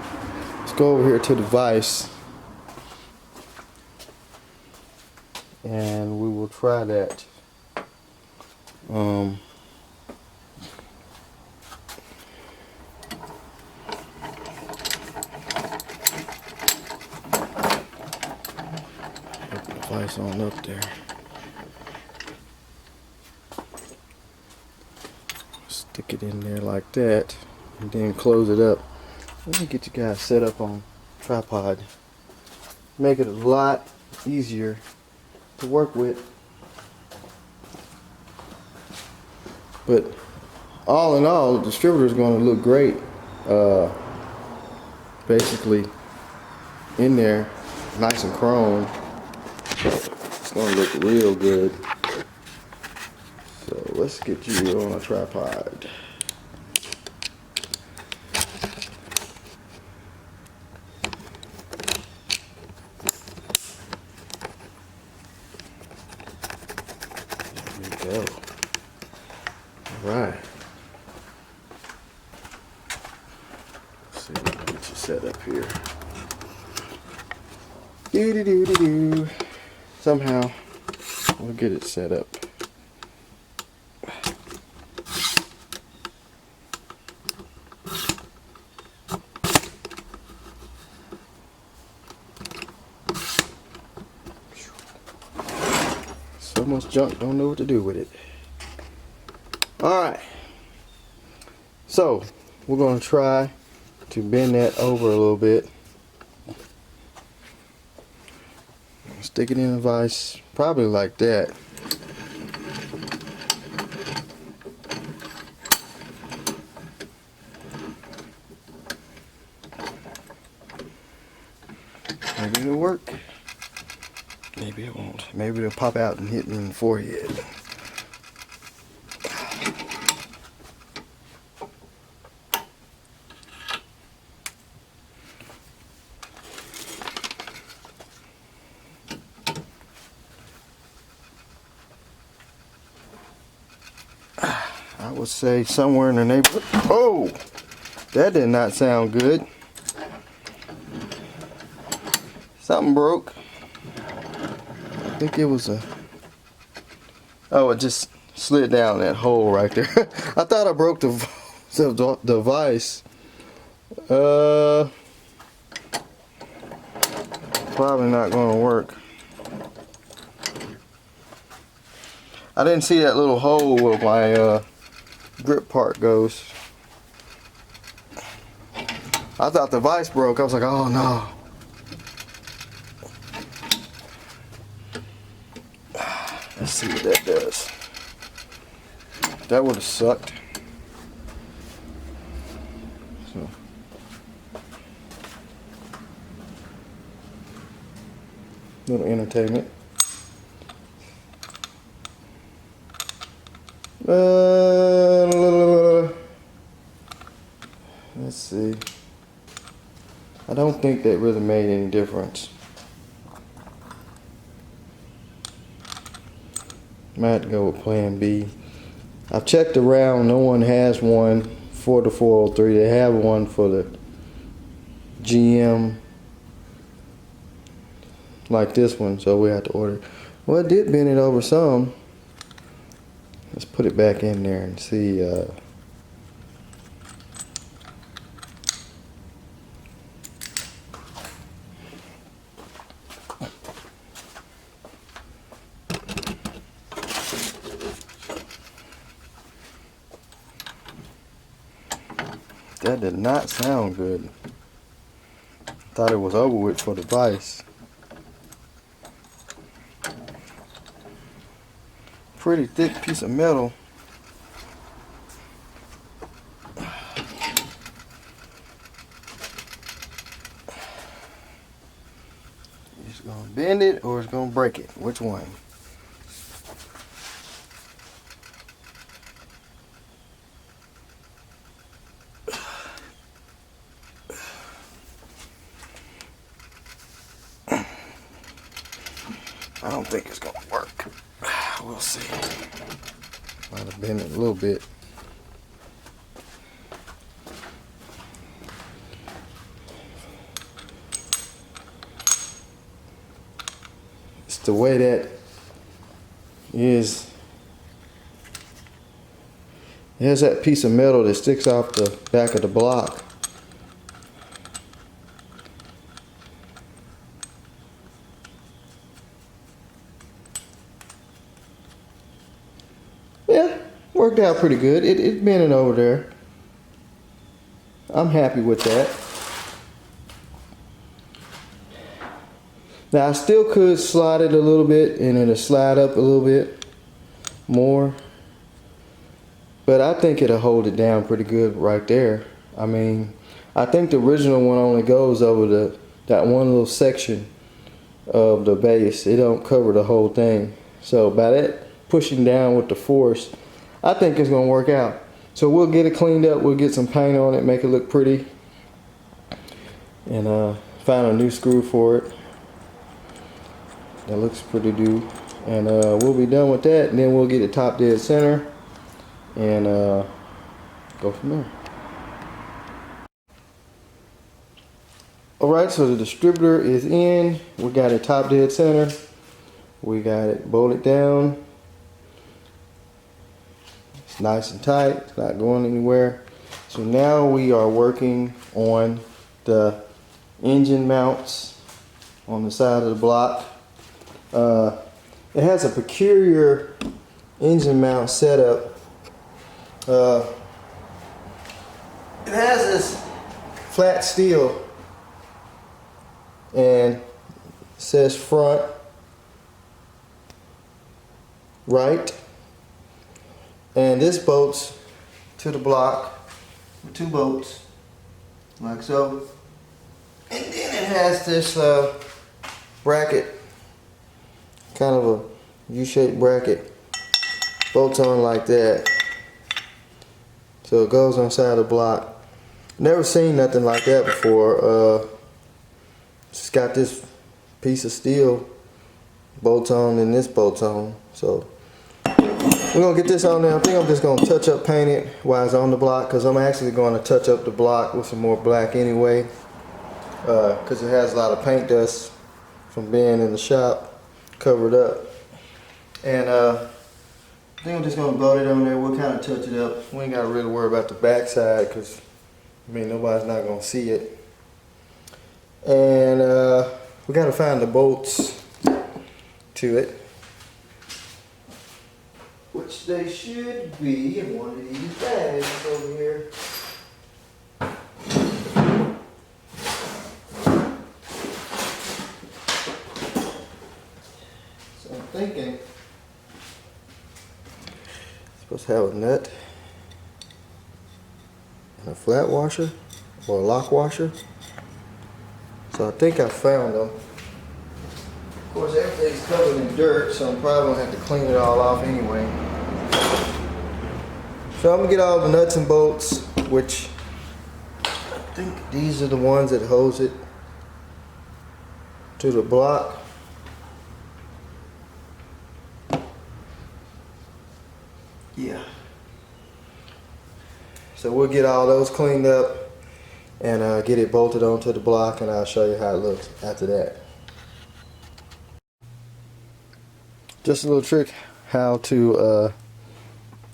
let's go over here to the vise, and we will try that. this on up there. Stick it in there like that, and then close it up. Let me get you guys set up on tripod. Make it a lot easier to work with. But all in all, the distributor is going to look great. Basically in there, nice and chrome. So it's going to look real good. So let's get you on a tripod. There we go. All right. Let's see, get you set up here. Do. Somehow we'll get it set up. So much junk, don't know what to do with it. Alright, so we're going to try to bend that over a little bit. Stick it in a vise, probably like that. Maybe it'll work. Maybe it won't. Maybe it'll pop out and hit me in the forehead. I would say somewhere in the neighborhood. Oh, that did not sound good. Something broke. I think it was a... Oh, it just slid down that hole right there. I thought I broke the vise. Probably not going to work. I didn't see that little hole where my grip part goes. I thought the vise broke. I was like, oh no. Let's see what that does. That would have sucked. So. Little entertainment. Let's see. I don't think that really made any difference. Might have to go with plan B. I've checked around, no one has one for the 403. They have one for the GM like this one, so we have to order. Well, it did bend it over some. Let's put it back in there and see. That did not sound good. Thought it was over with for the vise. Pretty thick piece of metal. It's gonna bend it or it's gonna break it. Which one? I don't think it's gonna work. We'll see. Might have bent it a little bit. It's the way that is. It has that piece of metal that sticks off the back of the block. out pretty good. It's bending over there. I'm happy with that. Now I still could slide it a little bit and it'll slide up a little bit more. But I think it'll hold it down pretty good right there. I mean, I think the original one only goes over that one little section of the base. It don't cover the whole thing. So by that pushing down with the force, I think it's gonna work out. So we'll get it cleaned up, we'll get some paint on it, make it look pretty, and find a new screw for it. That looks pretty due. And we'll be done with that, and then we'll get it top dead center and go from there. Alright, so the distributor is in. We got it top dead center. We got it bolted down. It's nice and tight. It's not going anywhere. So now we are working on the engine mounts on the side of the block. It has a peculiar engine mount setup. It has this flat steel and it says front right, and this bolts to the block with 2 bolts like so, and then it has this bracket, kind of a U-shaped bracket, bolts on like that, so it goes on the side of the block. Never seen nothing like that before. Just got this piece of steel bolts on and this bolts on. So we're gonna get this on there. I think I'm just gonna touch up paint it while it's on the block, because I'm actually going to touch up the block with some more black anyway, because it has a lot of paint dust from being in the shop covered up. And I think I'm just gonna bolt it on there. We'll kind of touch it up. We ain't gotta really worry about the back side, because I mean nobody's not gonna see it. And we gotta find the bolts to it, which they should be in one of these bags over here. So I'm thinking it's supposed to have a nut and a flat washer or a lock washer. So I think I found them. Of course, everything's covered in dirt, so I'm probably gonna have to clean it all off anyway. So I'm gonna get all the nuts and bolts, which I think these are the ones that holds it to the block. Yeah. So we'll get all those cleaned up and get it bolted onto the block, and I'll show you how it looks after that. Just a little trick how to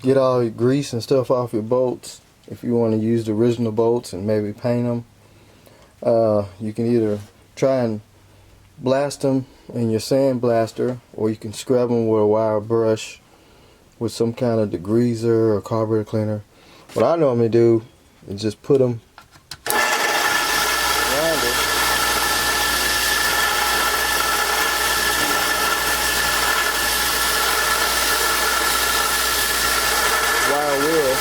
get all your grease and stuff off your bolts. If you want to use the original bolts and maybe paint them, you can either try and blast them in your sand blaster, or you can scrub them with a wire brush with some kind of degreaser or carburetor cleaner. What I normally do is just put them around it. Wire wheel.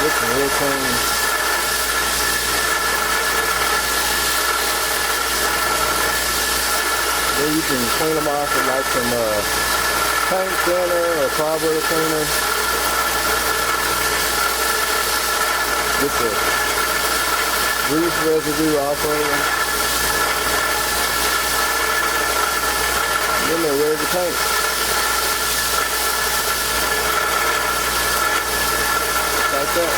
Looking real clean. Then you can clean them off with like some paint thinner or carburetor cleaner. Get the grease residue off of them. Then they're ready to paint. Like that.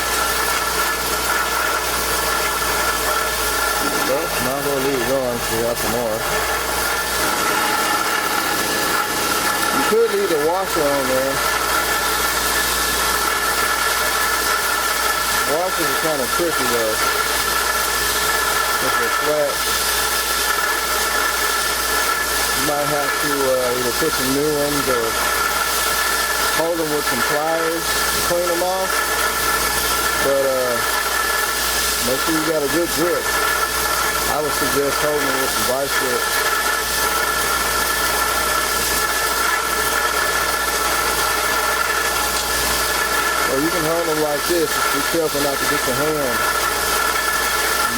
Well, might as well leave it going so we got some more. You could leave the washer on there. Washers are kind of tricky though. If they're flat, you might have to either put some new ones or hold them with some pliers to clean them off. But make sure you got a good grip. I would suggest holding them with some vice grip. Or you can hold them like this. Just be careful not to get your hand.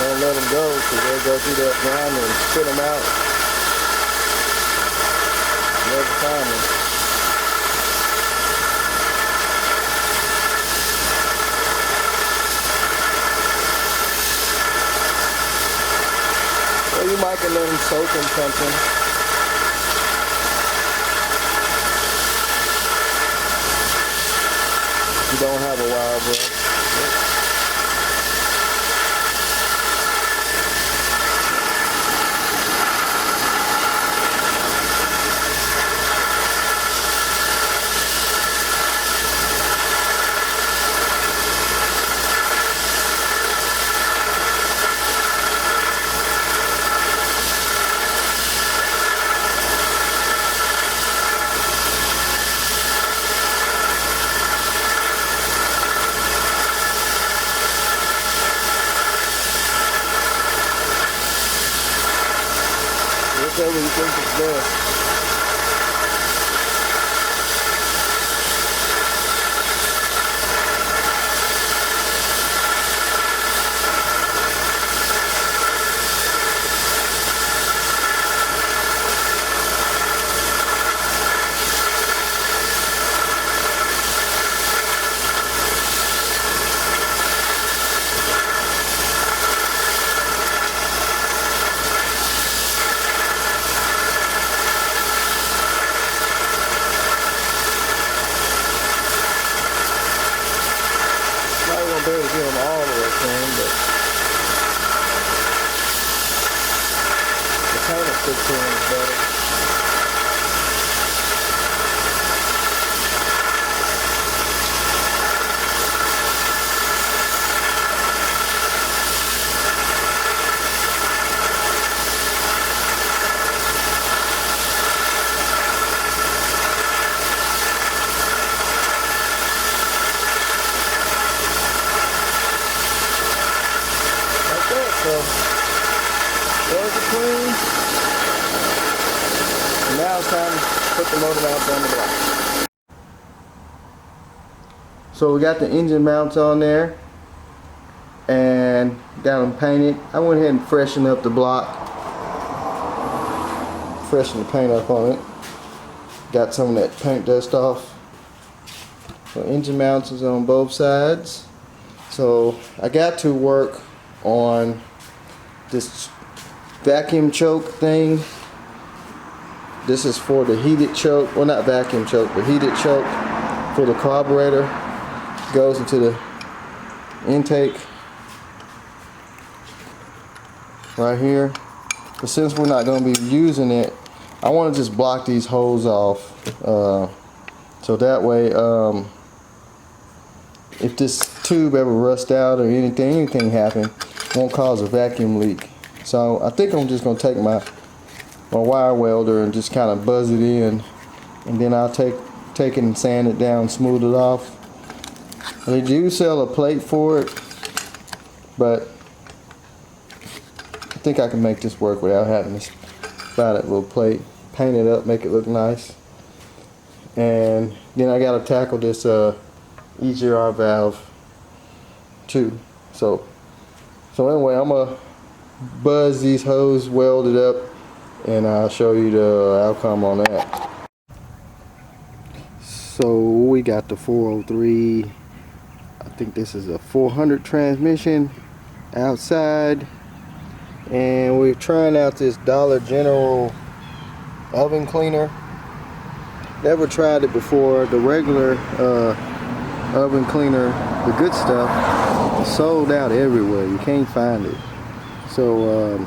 Don't let them go because they'll go through that grinder and spit them out. Never find them. Or you might can let them soak in something. If you don't have a wire brush. Whatever you think is best. Be able to get them all the way clean, but the paint stick to them is better. So, those are clean. And now it's time to put the motor mounts on the block. So we got the engine mounts on there and got them painted. I went ahead and freshened up the block. Freshened the paint up on it. Got some of that paint dust off. So engine mounts is on both sides. So I got to work on this vacuum choke thing. This is for the heated choke, well not vacuum choke, but heated choke for the carburetor. Goes into the intake right here. But since we're not going to be using it, I want to just block these holes off so that way if this tube ever rusts out or anything happen, won't cause a vacuum leak. So I think I'm just going to take my wire welder and just kind of buzz it in, and then I'll take it and sand it down, smooth it off. They do sell a plate for it, but I think I can make this work without having to buy that little plate. Paint it up, make it look nice. And then I got to tackle this EGR valve too. So anyway, I'm gonna buzz these hoses, weld it up, and I'll show you the outcome on that. So we got the 403, I think this is a 400 transmission outside, and we're trying out this Dollar General oven cleaner. Never tried it before. The regular oven cleaner, the good stuff, is sold out everywhere. You can't find it. So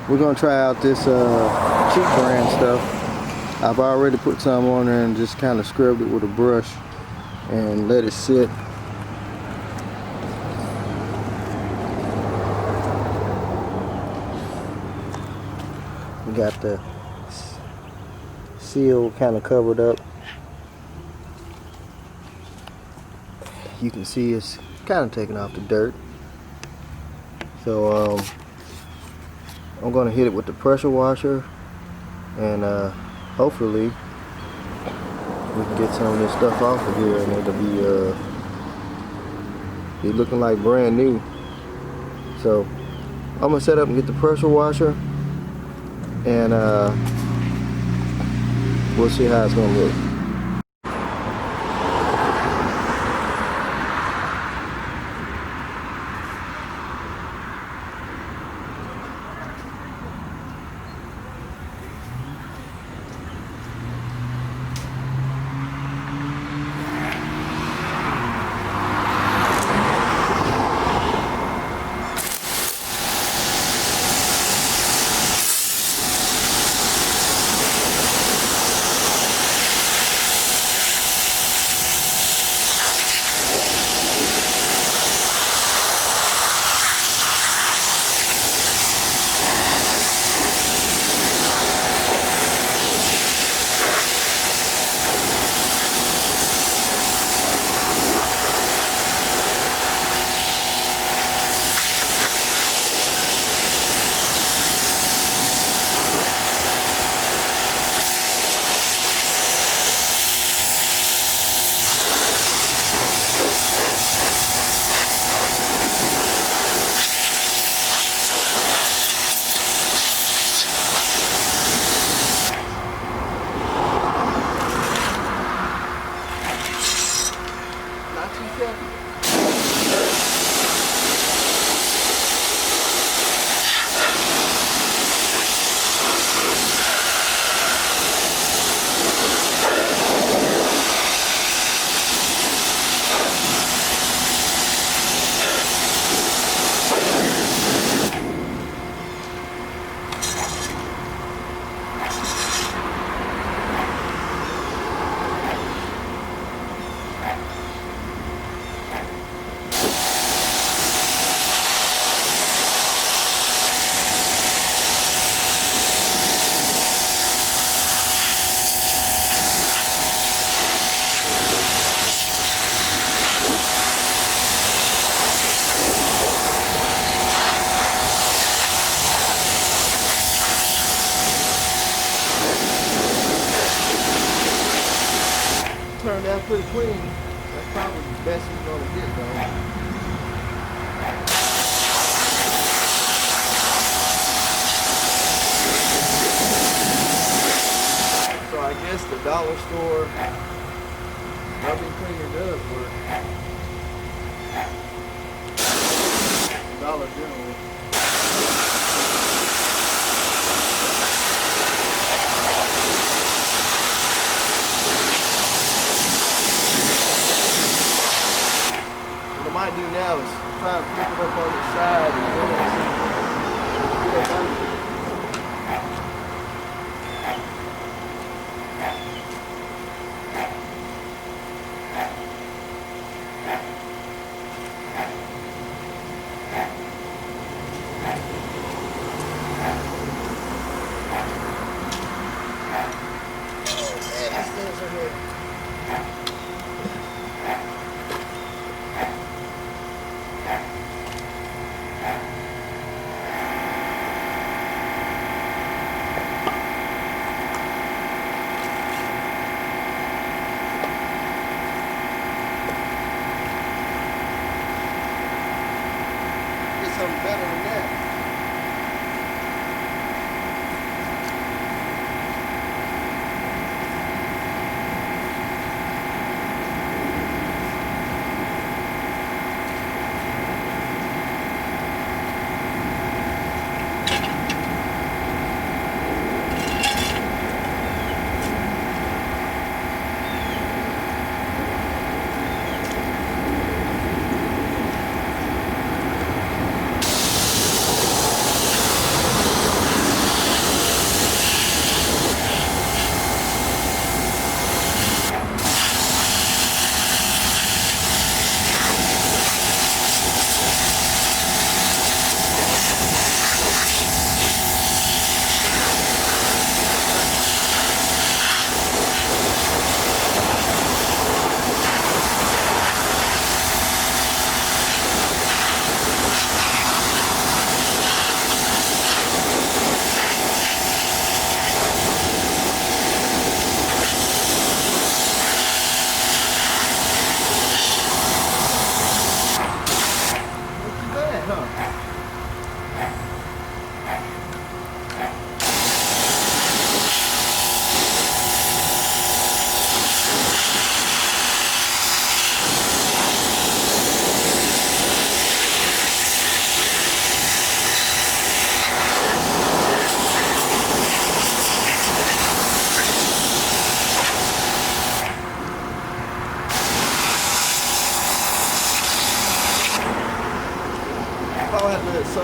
we're gonna try out this cheap brand stuff. I've already put some on there and just kind of scrubbed it with a brush and let it sit. got the seal kind of covered up. You can see it's kind of taking off the dirt. So I'm going to hit it with the pressure washer, and hopefully we can get some of this stuff off of here, and it'll be looking like brand new. So I'm gonna set up and get the pressure washer, and we'll see how it's gonna look. Turned out pretty clean. That's probably the best it's gonna get though. So I guess the dollar store rubbing cleaner does work. Dollar General. What I might do now is try and flip it up on the side and something better than that.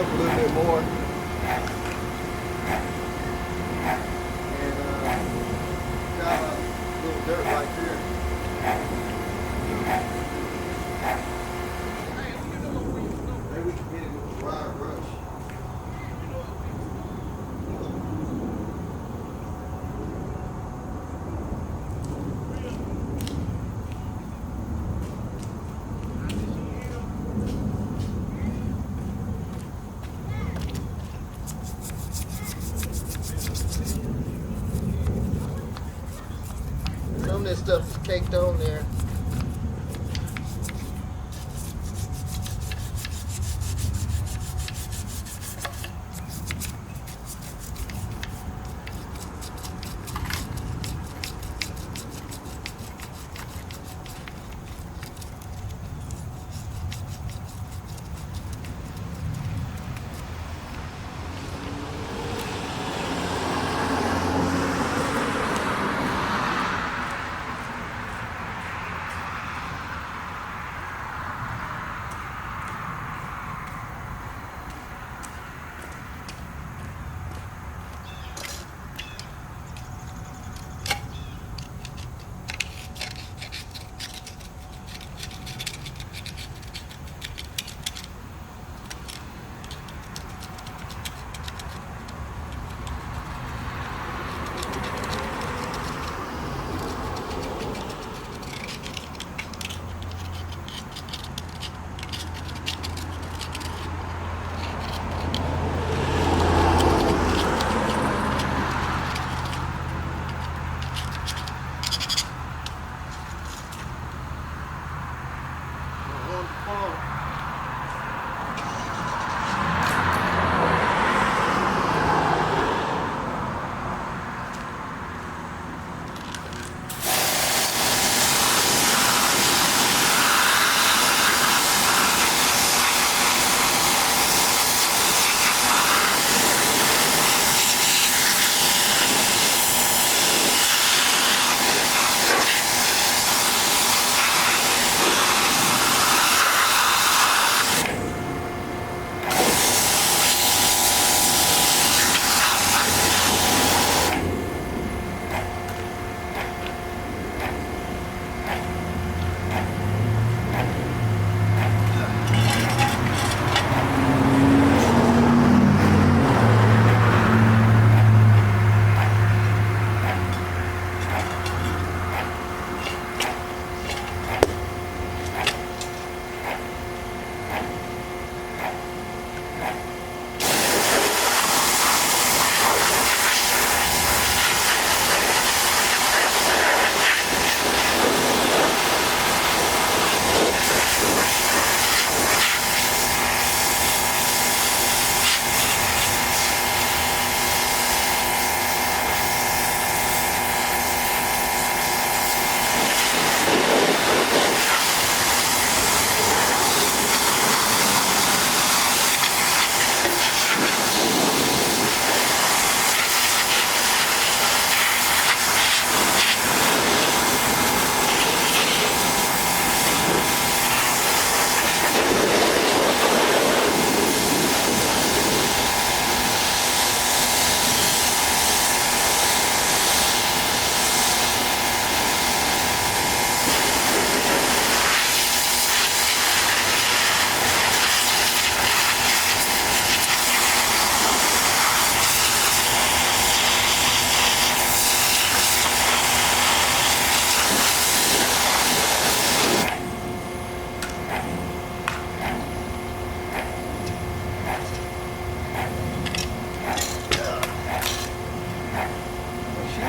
up a little bit more. And got a little dirt right there. Maybe we can hit it with a wire brush. Some of this stuff is caked on there.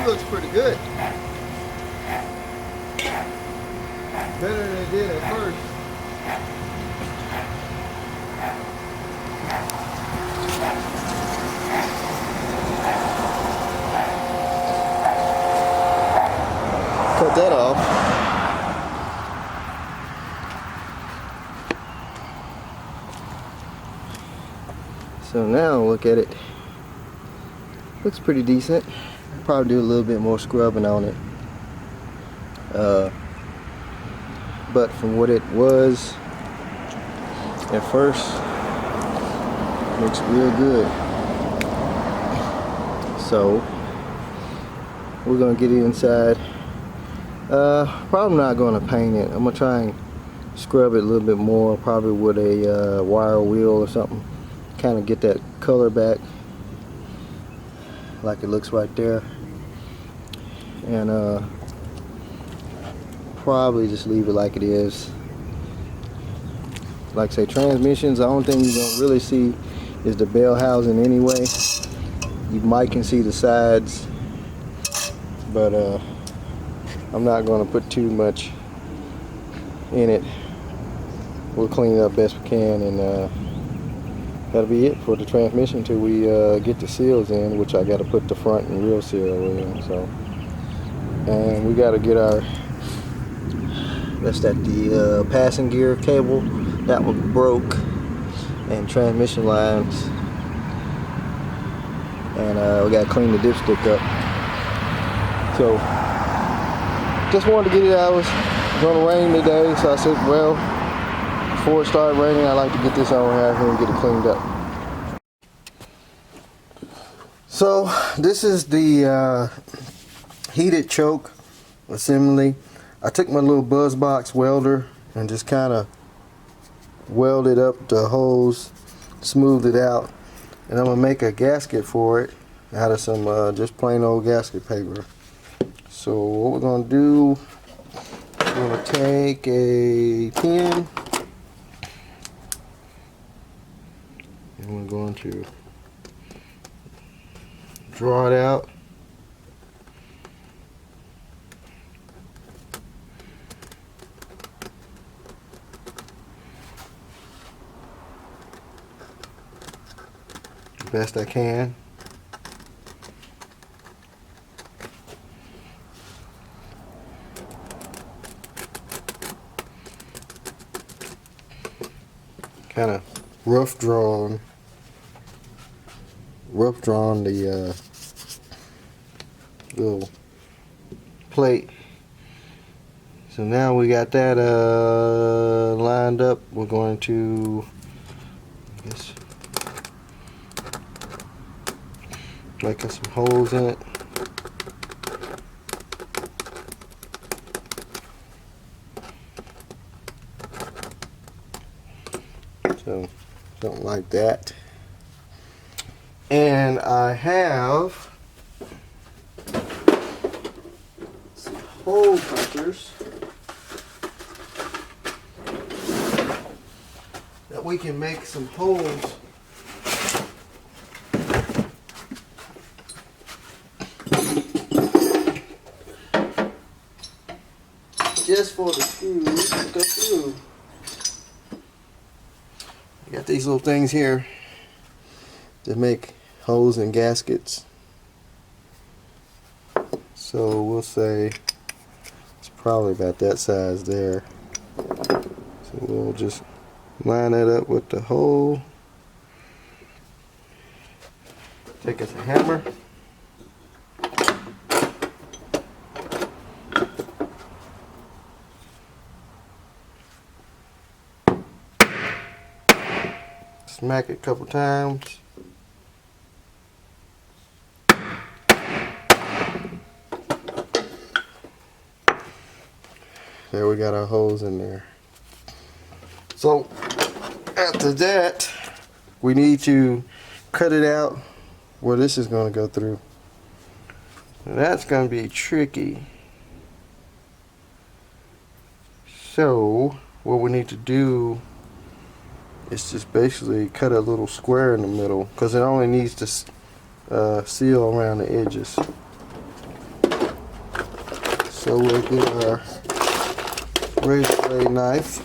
Looks pretty good. Better than it did at first. Cut that off. So now look at it. Looks pretty decent. Probably do a little bit more scrubbing on it. But from what it was at first, Looks real good. So we're gonna get it inside. Probably not gonna paint it. I'm gonna try and scrub it a little bit more, probably with a wire wheel or something. Kind of get that color back like it looks right there. And probably just leave it like it is. Like I say, transmissions, the only thing you're gonna really see is the bell housing anyway. You might can see the sides, but I'm not gonna put too much in it. We'll clean it up best we can, and that'll be it for the transmission until we get the seals in, which I got to put the front and rear seal in. So, and we got to get our, the passing gear cable, that one broke, and transmission lines, and we got to clean the dipstick up. So just wanted to get it out. It was going to rain today, so I said, well, before it started raining, I like to get this on out here and get it cleaned up. So this is the heated choke assembly. I took my little buzz box welder and just kind of welded up the hose, smoothed it out, and I'm gonna make a gasket for it out of some just plain old gasket paper. So what we're gonna do, we're gonna take a pin and we're going to draw it out. The best I can. Kind of rough drawn the little plate. So now we got that lined up. We're going to, I guess, making some holes in it. So something like that. And I have some hole punchers that we can make some holes just for the screws to go through. Got these little things here to make holes in gaskets. So we'll say it's probably about that size there. So we'll just line that up with the hole. Take us a hammer. Smack it a couple times. There, we got our holes in there. So after that, we need to cut it out where this is going to go through. And that's going to be tricky. So what we need to do is just basically cut a little square in the middle, because it only needs to seal around the edges. So we'll get our razor blade knife.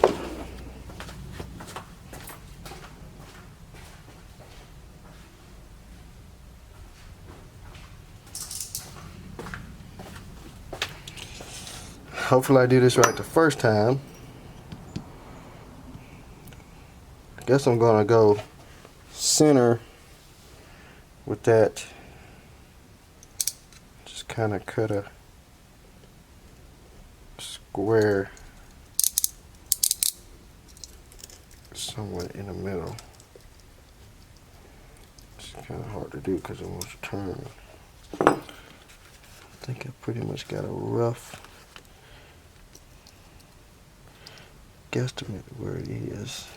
Hopefully I do this right the first time. I guess I'm gonna go center with that. Just kind of cut a square somewhere in the middle. It's kind of hard to do because it wants to turn. I think I pretty much got a rough guesstimate where it is.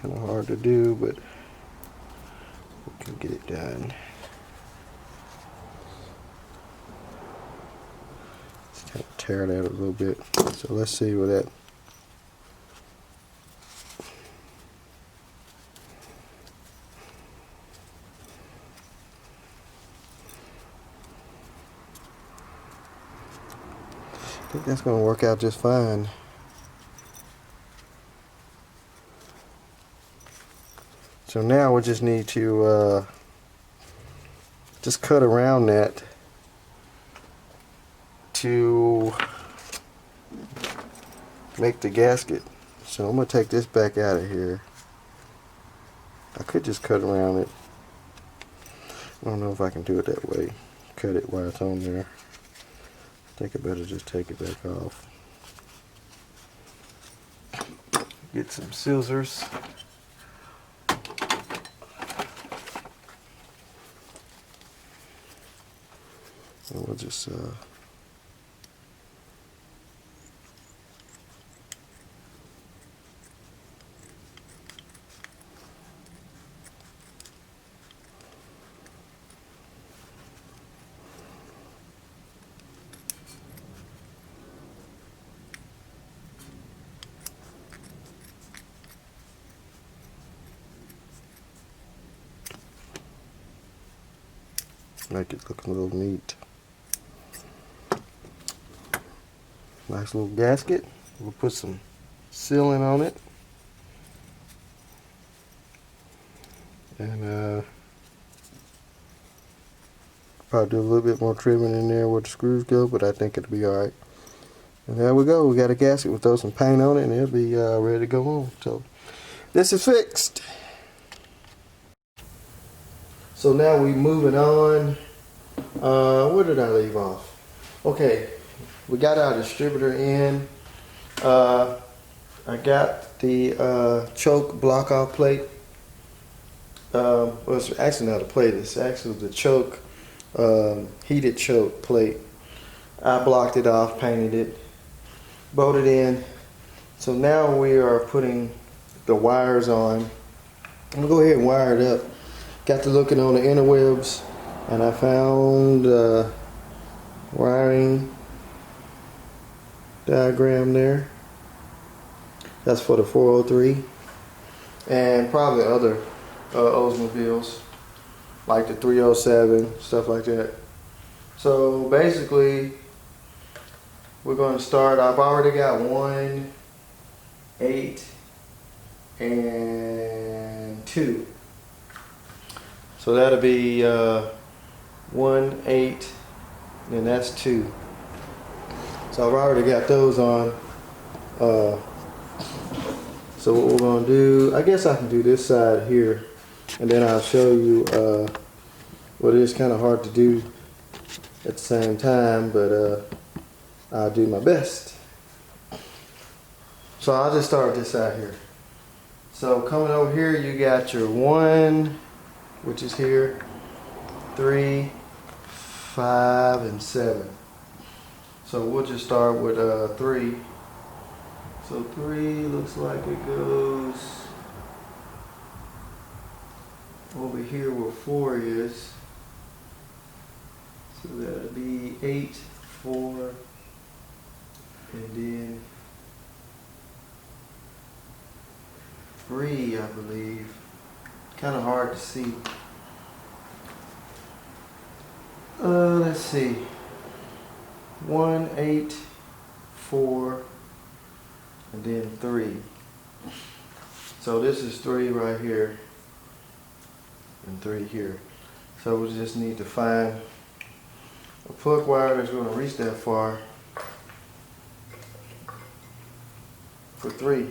Kind of hard to do, but we can get it done. Just kind of tear that a little bit. So let's see where that. I think that's going to work out just fine. So now we just need to just cut around that to make the gasket. So I'm going to take this back out of here. I could just cut around it. I don't know if I can do it that way. Cut it while it's on there. I think I better just take it back off. Get some scissors. And we'll just make it look a little neat. Nice little gasket. We'll put some sealing on it. And probably do a little bit more trimming in there where the screws go, but I think it'll be alright. And there we go. We got a gasket. We'll throw some paint on it and it'll be ready to go on. So this is fixed. So now we're moving on. Where did I leave off? Okay, we got our distributor in. I got the choke block off plate. Well, it's actually not a plate, it's actually the choke, heated choke plate. I blocked it off, painted it, bolted in. So now we are putting the wires on. I'm gonna go ahead and wire it up. Got to looking on the interwebs and I found wiring diagram there. That's for the 403 and probably other Oldsmobiles like the 307, stuff like that. So basically we're going to start. I've already got 1, 8 and 2. So that'll be 1, 8, and that's 2. So I've already got those on. So what we're going to do, I guess I can do this side here, and then I'll show you what it is kind of hard to do at the same time, but I'll do my best. So I'll just start this side here. So coming over here, you got your 1, which is here, 3, 5, and 7. So we'll just start with 3. So 3 looks like it goes over here where 4 is. So that'll be 8, 4, and then 3, I believe. Kind of hard to see. Let's see. 1, 8, 4, and then 3. So this is 3 right here, and 3 here. So we just need to find a plug wire that's going to reach that far for 3.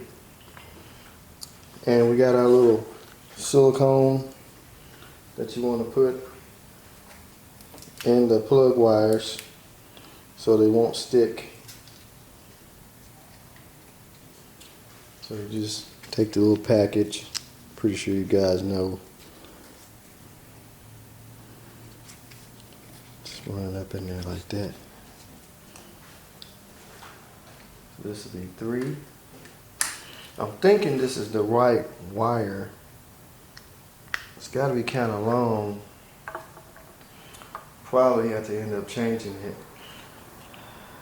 And we got our little silicone that you want to put in the plug wires so they won't stick. So you just take the little package. Pretty sure you guys know. Just run it up in there like that. So this will be 3. I'm thinking this is the right wire. It's got to be kind of long. Probably have to end up changing it.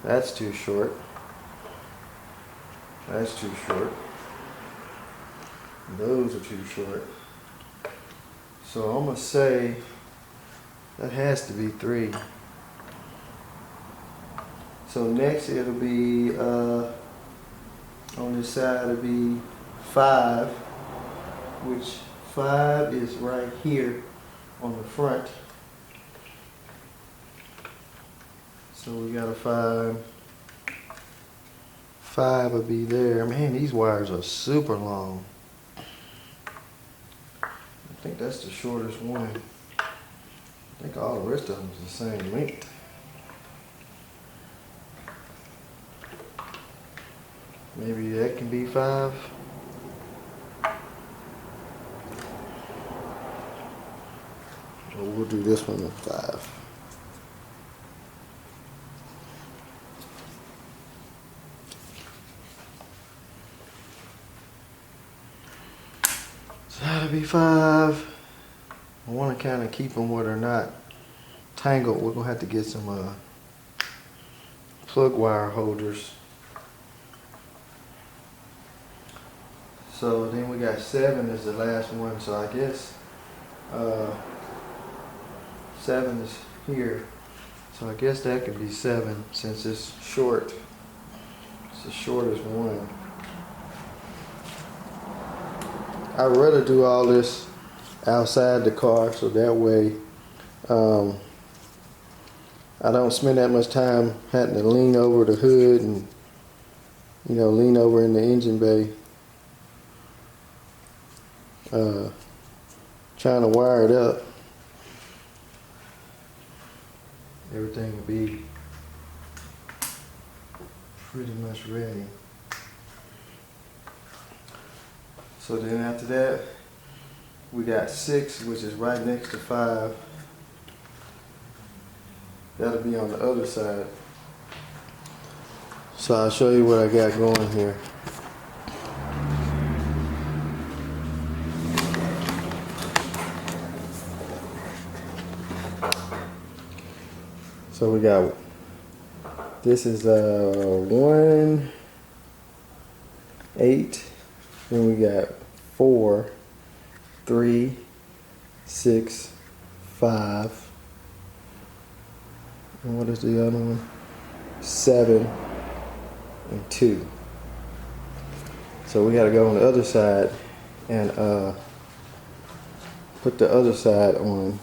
That's too short. That's too short. Those are too short. So I'm gonna say that has to be 3. So next it'll be on this side it'll be 5, which 5 is right here on the front. So we got a 5. 5 will be there. Man, these wires are super long. I think that's the shortest one. I think all the rest of them is the same length. Maybe that can be 5. Well, we'll do this one with 5. So that'll be 5. I want to kind of keep them where they're not tangled. We're gonna have to get some plug wire holders. So then we got 7 is the last one. So I guess 7 is here. So I guess that could be 7 since it's short. It's the shortest one. I'd rather do all this outside the car so that way I don't spend that much time having to lean over the hood and lean over in the engine bay trying to wire it up. Everything will be pretty much ready. So then after that, we got 6, which is right next to 5. That'll be on the other side. So I'll show you what I got going here. So we got, this is 1, 8, then we got 4, 3, 6, 5, and what is the other one? 7 and 2. So we got to go on the other side and put the other side on.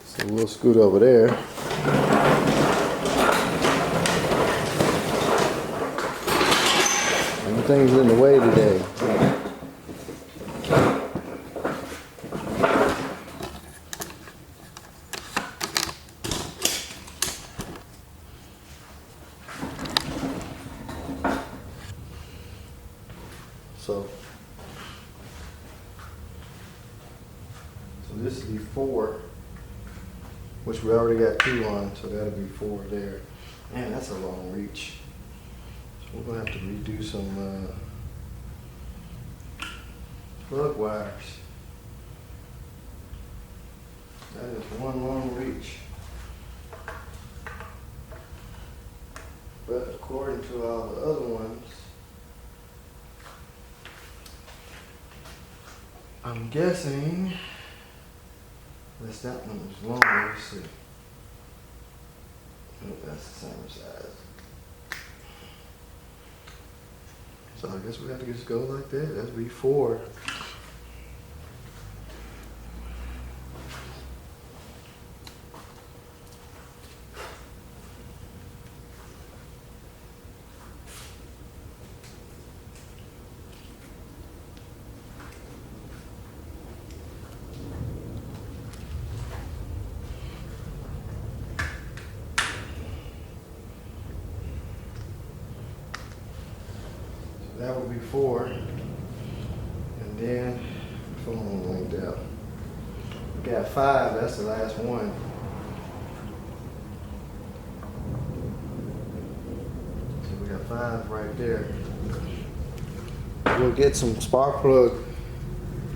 So we'll scoot over there. Everything's in the way today. So this will be 4, which we already got 2 on, so that'll be 4 there. Man, that's a long reach. So we're gonna have to redo some plug wires. That is one long reach. But according to all the other ones, I'm guessing unless that one was long. Let's see. Oh, that's the same size. So I guess we have to just go like that. That'd be 4. that would be 4. And then, phone linked out. We got 5, that's the last one. So we got 5 right there. We'll get some spark plug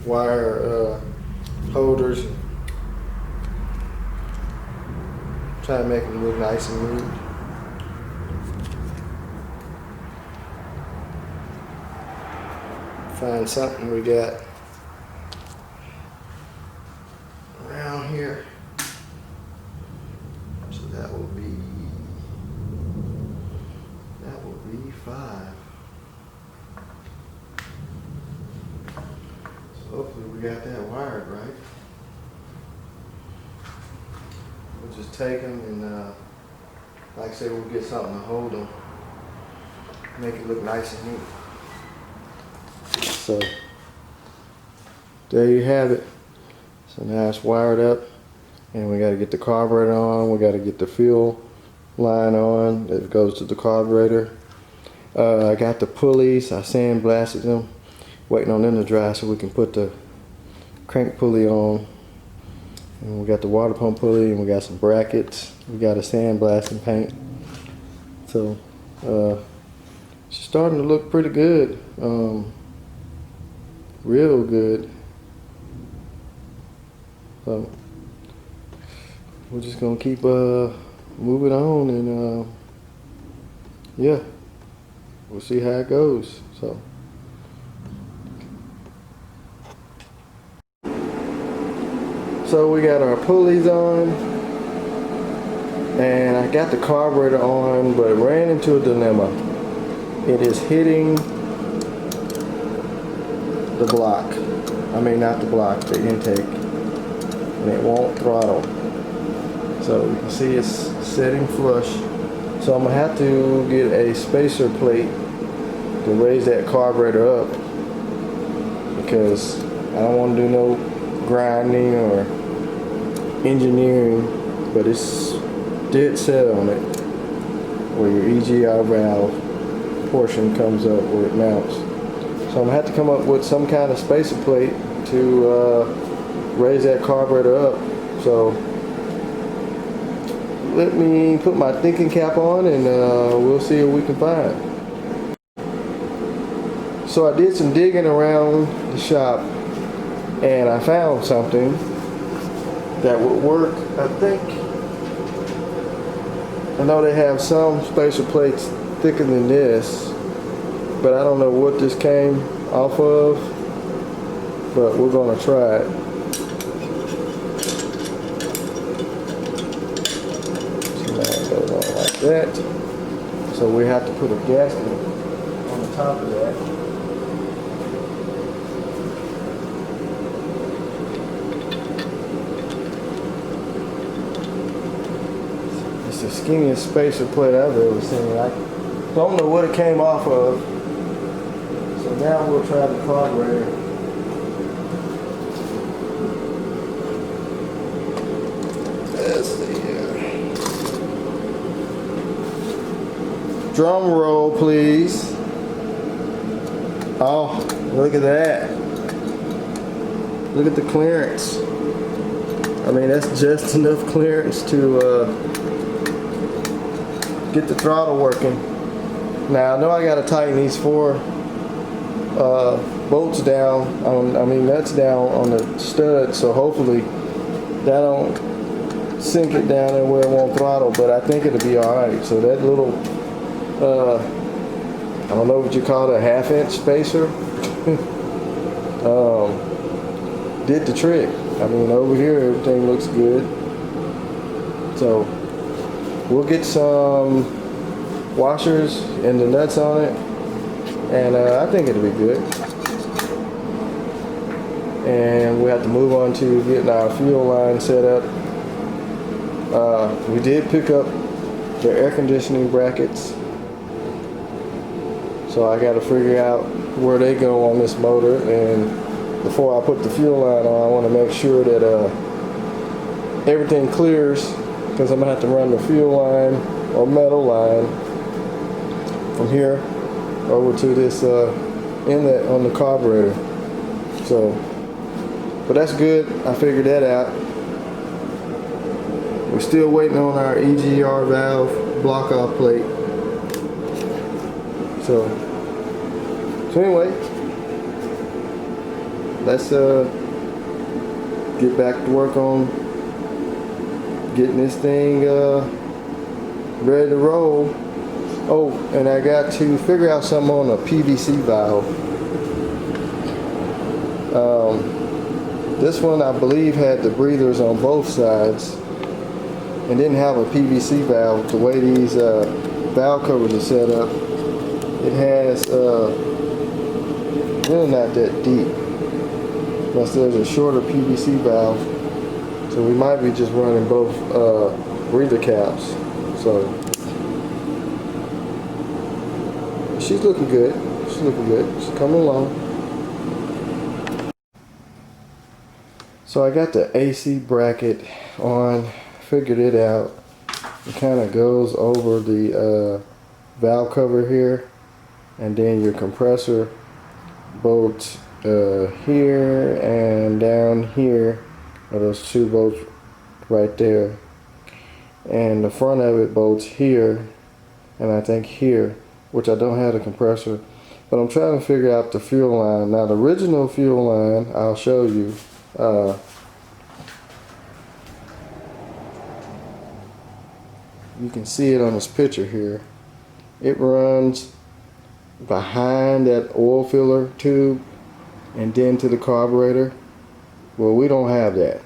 wire holders. Try to make them look nice and neat. Find something we got around here. So that will be 5. So hopefully we got that wired right. We'll just take them and like I said, we'll get something to hold them. Make it look nice and neat. So there you have it. So now it's wired up and we got to get the carburetor on. We got to get the fuel line on that goes to the carburetor. I got the pulleys. I sandblasted them, waiting on them to dry so we can put the crank pulley on. And we got the water pump pulley and we got some brackets. We got a sandblast and paint. So it's starting to look pretty good. Real good. So we're just gonna keep moving on and yeah, we'll see how it goes. So we got our pulleys on and I got the carburetor on, but ran into a dilemma. It is hitting the block. I mean, not the block, the intake. And it won't throttle. So you can see it's setting flush. So I'm gonna have to get a spacer plate to raise that carburetor up because I don't want to do no grinding or engineering, but it's dead set on it where your EGR valve portion comes up where it mounts. So I'm gonna have to come up with some kind of spacer plate to raise that carburetor up. So let me put my thinking cap on and we'll see what we can find. So I did some digging around the shop and I found something that would work. I think I know they have some spacer plates thicker than this, but I don't know what this came off of, but we're gonna try it. So now it goes on like that. So we have to put a gasket on the top of that. It's the skinniest spacer plate I've ever seen. I don't know what it came off of. So now we'll try the carburetor. Let's see here. Drum roll, please. Oh, look at that. Look at the clearance. I mean, that's just enough clearance to get the throttle working. Now, I know I gotta tighten these 4 bolts down, nuts down on the stud, so hopefully that don't sink it down and where it won't throttle, but I think it'll be alright. So that little, I don't know what you call it, a 1/2-inch spacer, did the trick. I mean, over here everything looks good. So we'll get some washers and the nuts on it, and I think it'll be good. And we have to move on to getting our fuel line set up. We did pick up the air conditioning brackets, so I got to figure out where they go on this motor, and before I put the fuel line on, I want to make sure that everything clears, because I'm gonna have to run the fuel line or metal line from here over to this inlet on the carburetor. So, but that's good. I figured that out. We're still waiting on our EGR valve block off plate. So anyway, let's get back to work on getting this thing ready to roll. Oh, and I got to figure out something on a PVC valve. This one I believe had the breathers on both sides and didn't have a PVC valve. The way these valve covers are set up, it has really not that deep, unless there's a shorter PVC valve. So we might be just running both breather caps. So she's looking good. She's looking good. She's coming along. So I got the AC bracket on, figured it out. It kind of goes over the valve cover here, and then your compressor bolts here and down here are those two bolts right there, and the front of it bolts here and I think here, which I don't have the compressor, but I'm trying to figure out the fuel line. Now the original fuel line, I'll show you. You can see it on this picture here. It runs behind that oil filler tube and then to the carburetor. Well, we don't have that,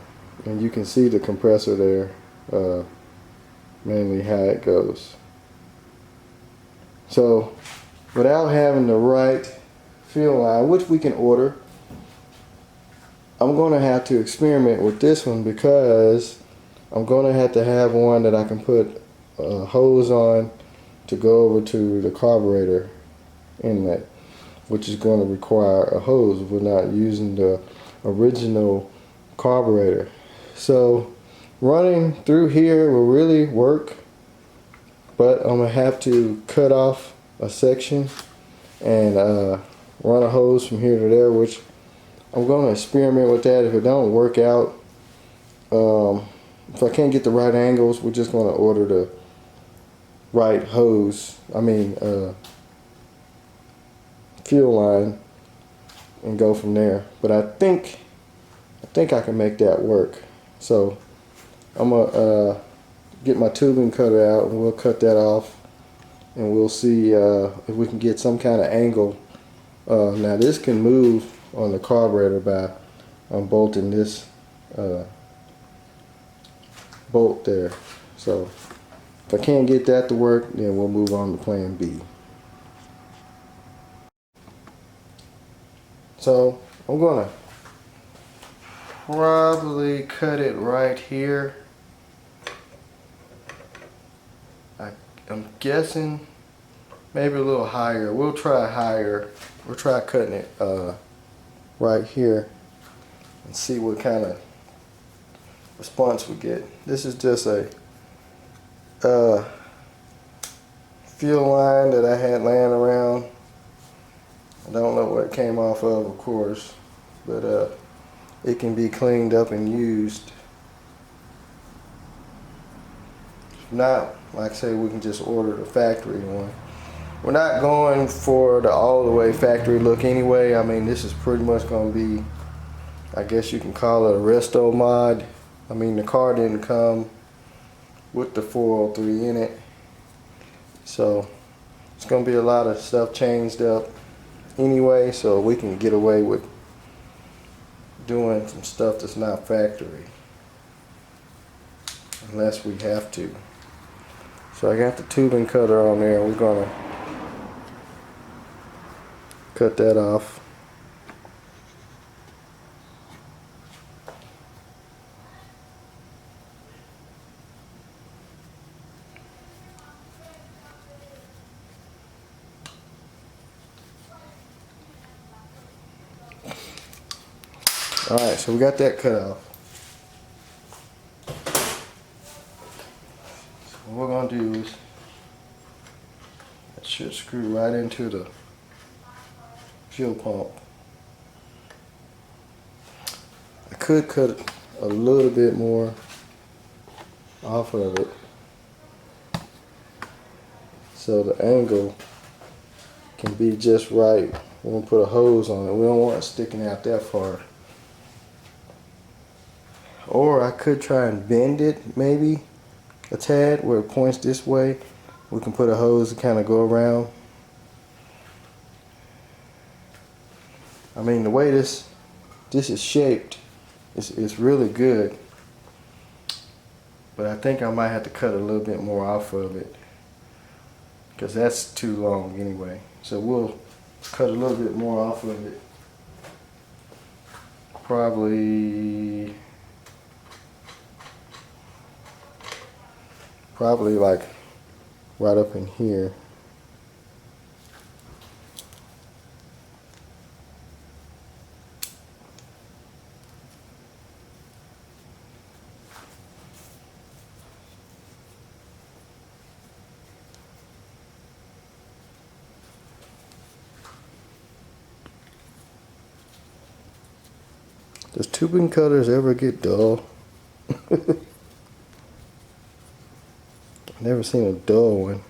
and you can see the compressor there, mainly how it goes. So without having the right fuel line, which we can order, I'm going to have to experiment with this one, because I'm going to have one that I can put a hose on to go over to the carburetor inlet, which is going to require a hose. We're not using the original carburetor. So running through here will really work, but I'm going to have to cut off a section and run a hose from here to there, which I'm going to experiment with that. If it don't work out, if I can't get the right angles, we're just going to order the right hose, fuel line, and go from there. But I think I can make that work. So I'm gonna get my tubing cutter out, and we'll cut that off, and we'll see if we can get some kind of angle. Now this can move on the carburetor by unbolting this bolt there. So if I can't get that to work, then we'll move on to plan B. So I'm gonna probably cut it right here. I'm guessing maybe a little higher. We'll try higher. We'll try cutting it right here and see what kind of response we get. This is just a fuel line that I had laying around. I don't know what it came off of course, but it can be cleaned up and used. If not, like I say, we can just order the factory one. We're not going for the all the way factory look anyway. I mean, this is pretty much going to be, I guess you can call it a resto mod. I mean, the car didn't come with the 403 in it, so it's going to be a lot of stuff changed up anyway, so we can get away with doing some stuff that's not factory unless we have to. So I got the tubing cutter on there. We're gonna cut that off. Alright, so we got that cut off. So what we're going to do is, that should screw right into the fuel pump. I could cut a little bit more off of it so the angle can be just right when we put a hose on it. We don't want it sticking out that far. Or I could try and bend it maybe a tad where it points this way. We can put a hose and kind of go around. I mean, the way this is shaped, it's really good. But I think I might have to cut a little bit more off of it, because that's too long anyway. So we'll cut a little bit more off of it. Probably like right up in here. Does tubing cutters ever get dull? I've never seen a dull one.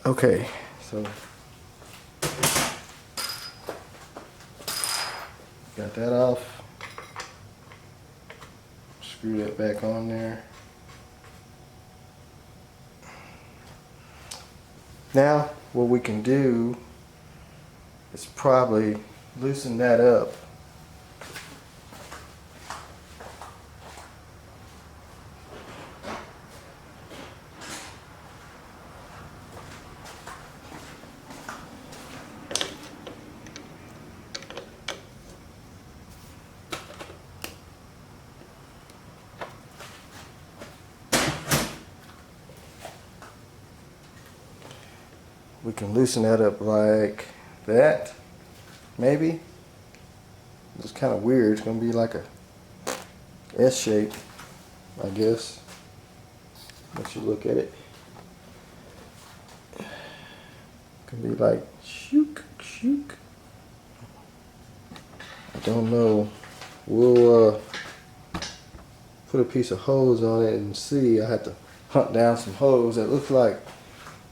Okay, so got that off. Screw that back on there. Now what we can do is probably loosen that up. We can loosen that up like that, maybe. It's kind of weird. It's going to be like a S shape, I guess, once you look at it. It can be like shook, shook. I don't know. We'll put a piece of hose on it and see. I have to hunt down some hose that looks like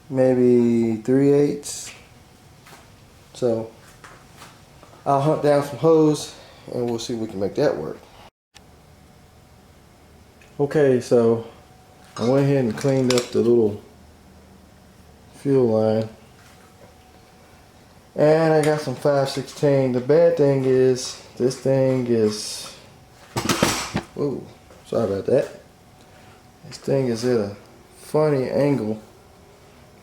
maybe 3/8. So I'll hunt down some hose and we'll see if we can make that work. Okay, so I went ahead and cleaned up the little fuel line, and I got some 5/16. The bad thing is this thing is, whoa, sorry about that. This thing is at a funny angle,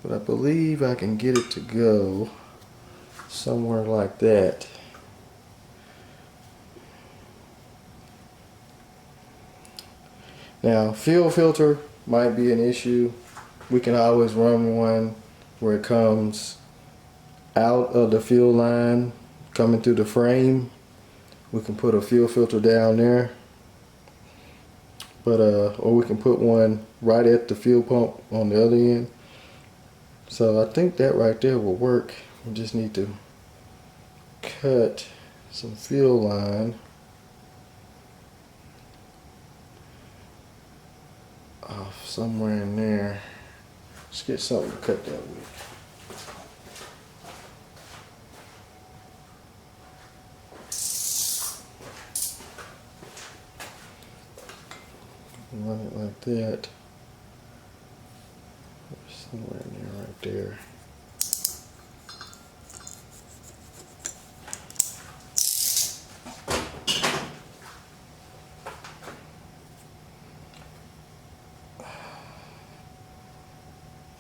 but I believe I can get it to go somewhere like that. Now, fuel filter might be an issue. We can always run one where it comes out of the fuel line, coming through the frame. We can put a fuel filter down there. But or we can put one right at the fuel pump on the other end. So I think that right there will work. We just need to cut some fuel line off somewhere in there. Let's get something to cut that with. Run it like that. Somewhere in there, right there.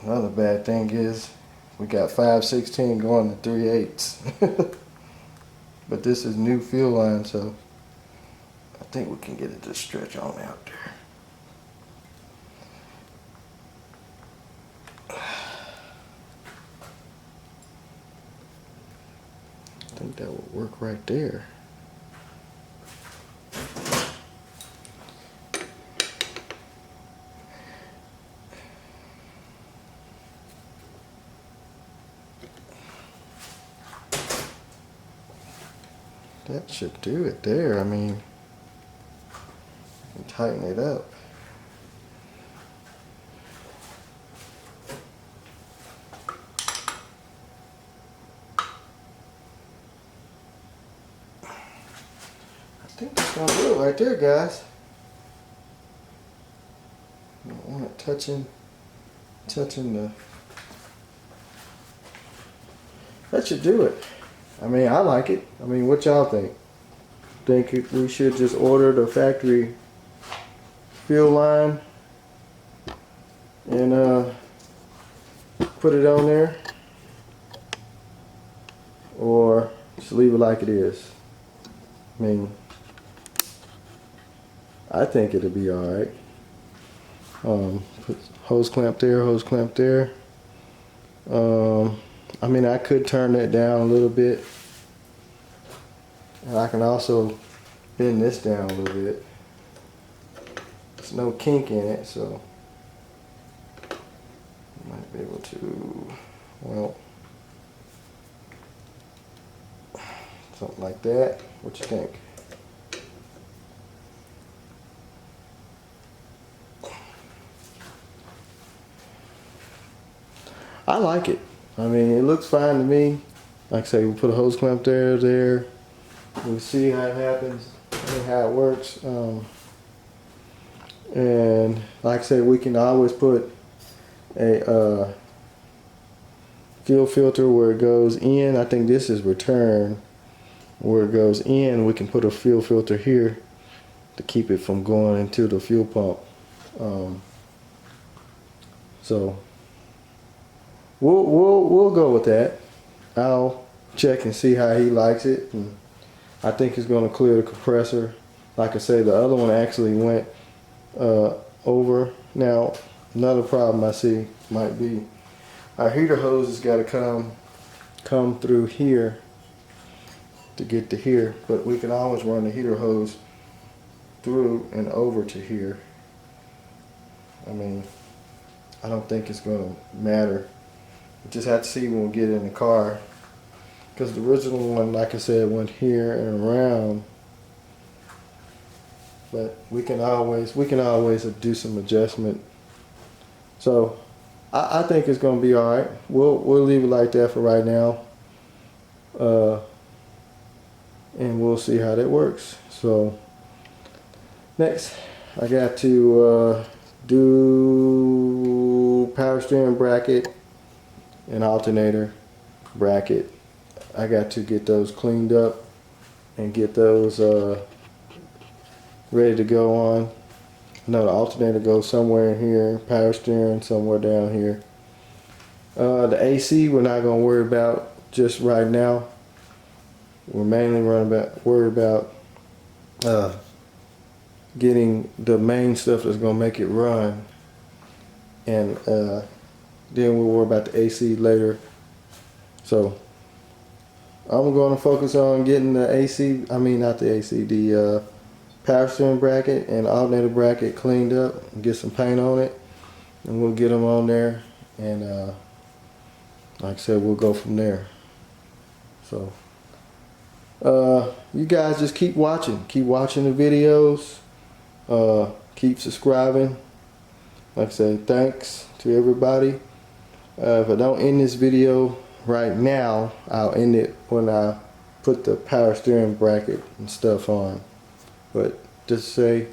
Another bad thing is we got 5/16 going to 3/8. But this is new fuel line, so I think we can get it to stretch on out there. I think that would work right there. That should do it there. I mean, and tighten it up. I think that's gonna do it right there, guys. I don't want it touching the. That should do it. I mean, I like it. I mean, what y'all think? Think we should just order the factory fuel line and put it on there, or just leave it like it is? I mean, I think it'll be all right. Put hose clamp there, hose clamp there. I mean, I could turn that down a little bit, and I can also bend this down a little bit. There's no kink in it, so I might be able to, well, something like that. What you think? I like it. I mean, it looks fine to me. Like I say, we put a hose clamp there. We'll see how it happens and how it works. And like I said, we can always put a fuel filter where it goes in. I think this is return. Where it goes in, we can put a fuel filter here to keep it from going into the fuel pump. So we'll go with that. I'll check and see how he likes it, and I think it's going to clear the compressor. Like I say, the other one actually went over. Now, another problem I see might be our heater hose has got to come through here to get to here, but we can always run the heater hose through and over to here. I mean, I don't think it's going to matter. We just have to see when we get in the car, because the original one, like I said, went here and around. But we can always do some adjustment. So I think it's going to be all right. We'll leave it like that for right now, and we'll see how that works. So next, I got to do power steering bracket and alternator bracket. I got to get those cleaned up and get those ready to go on. I know the alternator goes somewhere in here, power steering somewhere down here. The AC we're not going to worry about just right now. We're mainly worried about getting the main stuff that's going to make it run, and then we'll worry about the AC later. So I'm going to focus on getting the AC, I mean not the AC, the power steering bracket and alternator bracket cleaned up and get some paint on it, and we'll get them on there, and like I said, we'll go from there. So you guys just keep watching the videos, keep subscribing. Like I said, thanks to everybody. If I don't end this video right now, I'll end it when I put the power steering bracket and stuff on. But just say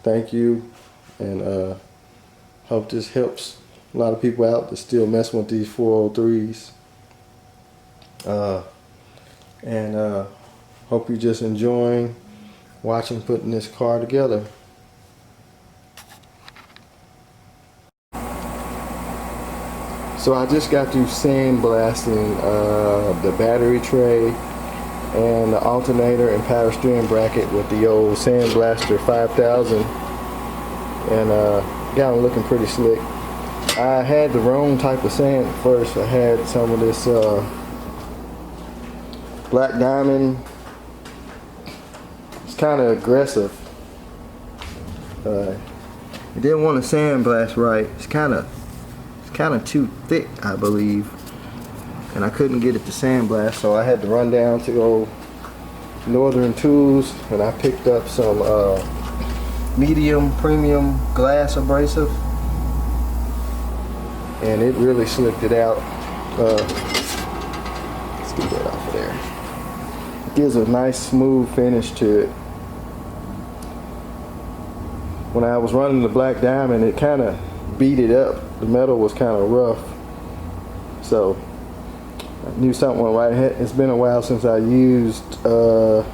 thank you, and hope this helps a lot of people out that's still messing with these 403s. And hope you're just enjoying watching putting this car together. So I just got through sandblasting the battery tray and the alternator and power steering bracket with the old Sandblaster 5000, and got them looking pretty slick. I had the wrong type of sand at first. I had some of this Black Diamond. It's kind of aggressive. I didn't want to sandblast right. It's kind of too thick, I believe, and I couldn't get it to sandblast, so I had to run down to go Northern Tools, and I picked up some medium premium glass abrasive, and it really slicked it out. Let's get that off of there. It gives a nice smooth finish to it. When I was running the black diamond, it kind of beat it up. The metal was kind of rough, so I knew something went right. It's been a while since I used the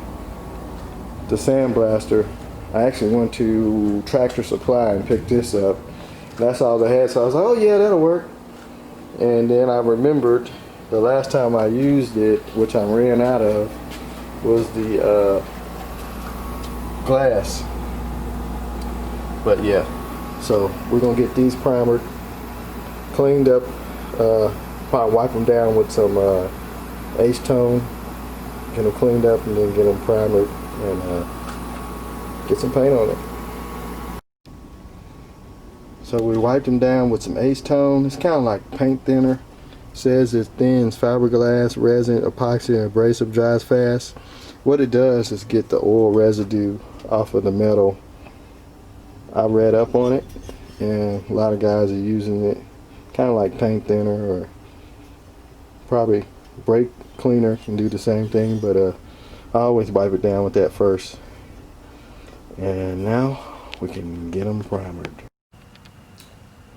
sandblaster. I actually went to Tractor Supply and picked this up. That's all they had, so I was like, oh yeah, that'll work. And then I remembered the last time I used it, which I ran out of, was the glass. But yeah, so we're gonna get these primered, cleaned up, probably wipe them down with some acetone, get them cleaned up, and then get them primered and get some paint on it. So we wiped them down with some acetone. It's kind of like paint thinner. It says it thins fiberglass, resin, epoxy, and abrasive, dries fast. What it does is get the oil residue off of the metal. I read up on it, and a lot of guys are using it kind of like paint thinner, or probably brake cleaner can do the same thing, but I always wipe it down with that first. And now we can get them primered.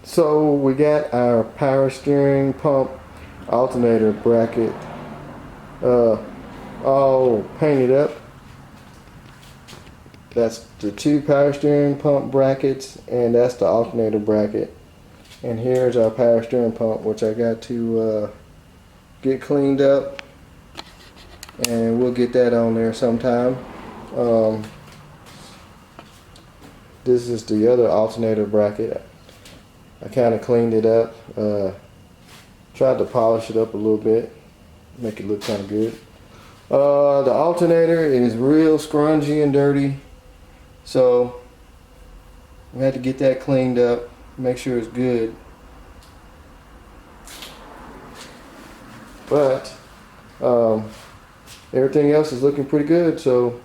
So we got our power steering pump alternator bracket all painted up. That's the two power steering pump brackets, and that's the alternator bracket. And here's our power steering pump, which I got to get cleaned up, and we'll get that on there sometime. This is the other alternator bracket. I kind of cleaned it up, tried to polish it up a little bit, make it look kind of good. The alternator is real scrungy and dirty, so we had to get that cleaned up, make sure it's good. But everything else is looking pretty good, so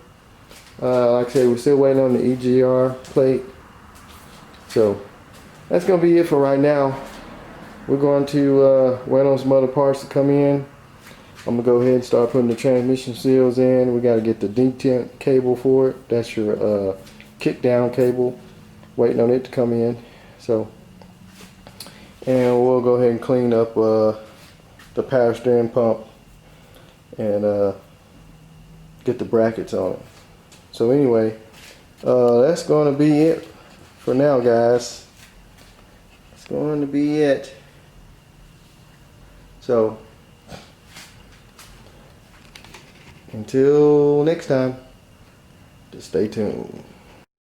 like I said, we're still waiting on the EGR plate. So that's going to be it for right now. We're going to wait on some other parts to come in. I'm going to go ahead and start putting the transmission seals in. We got to get the detent cable for it. That's your kick down cable. Waiting on it to come in. So, and we'll go ahead and clean up the power steering pump and get the brackets on it. So anyway, that's going to be it for now, guys. It's going to be it. So until next time, just stay tuned.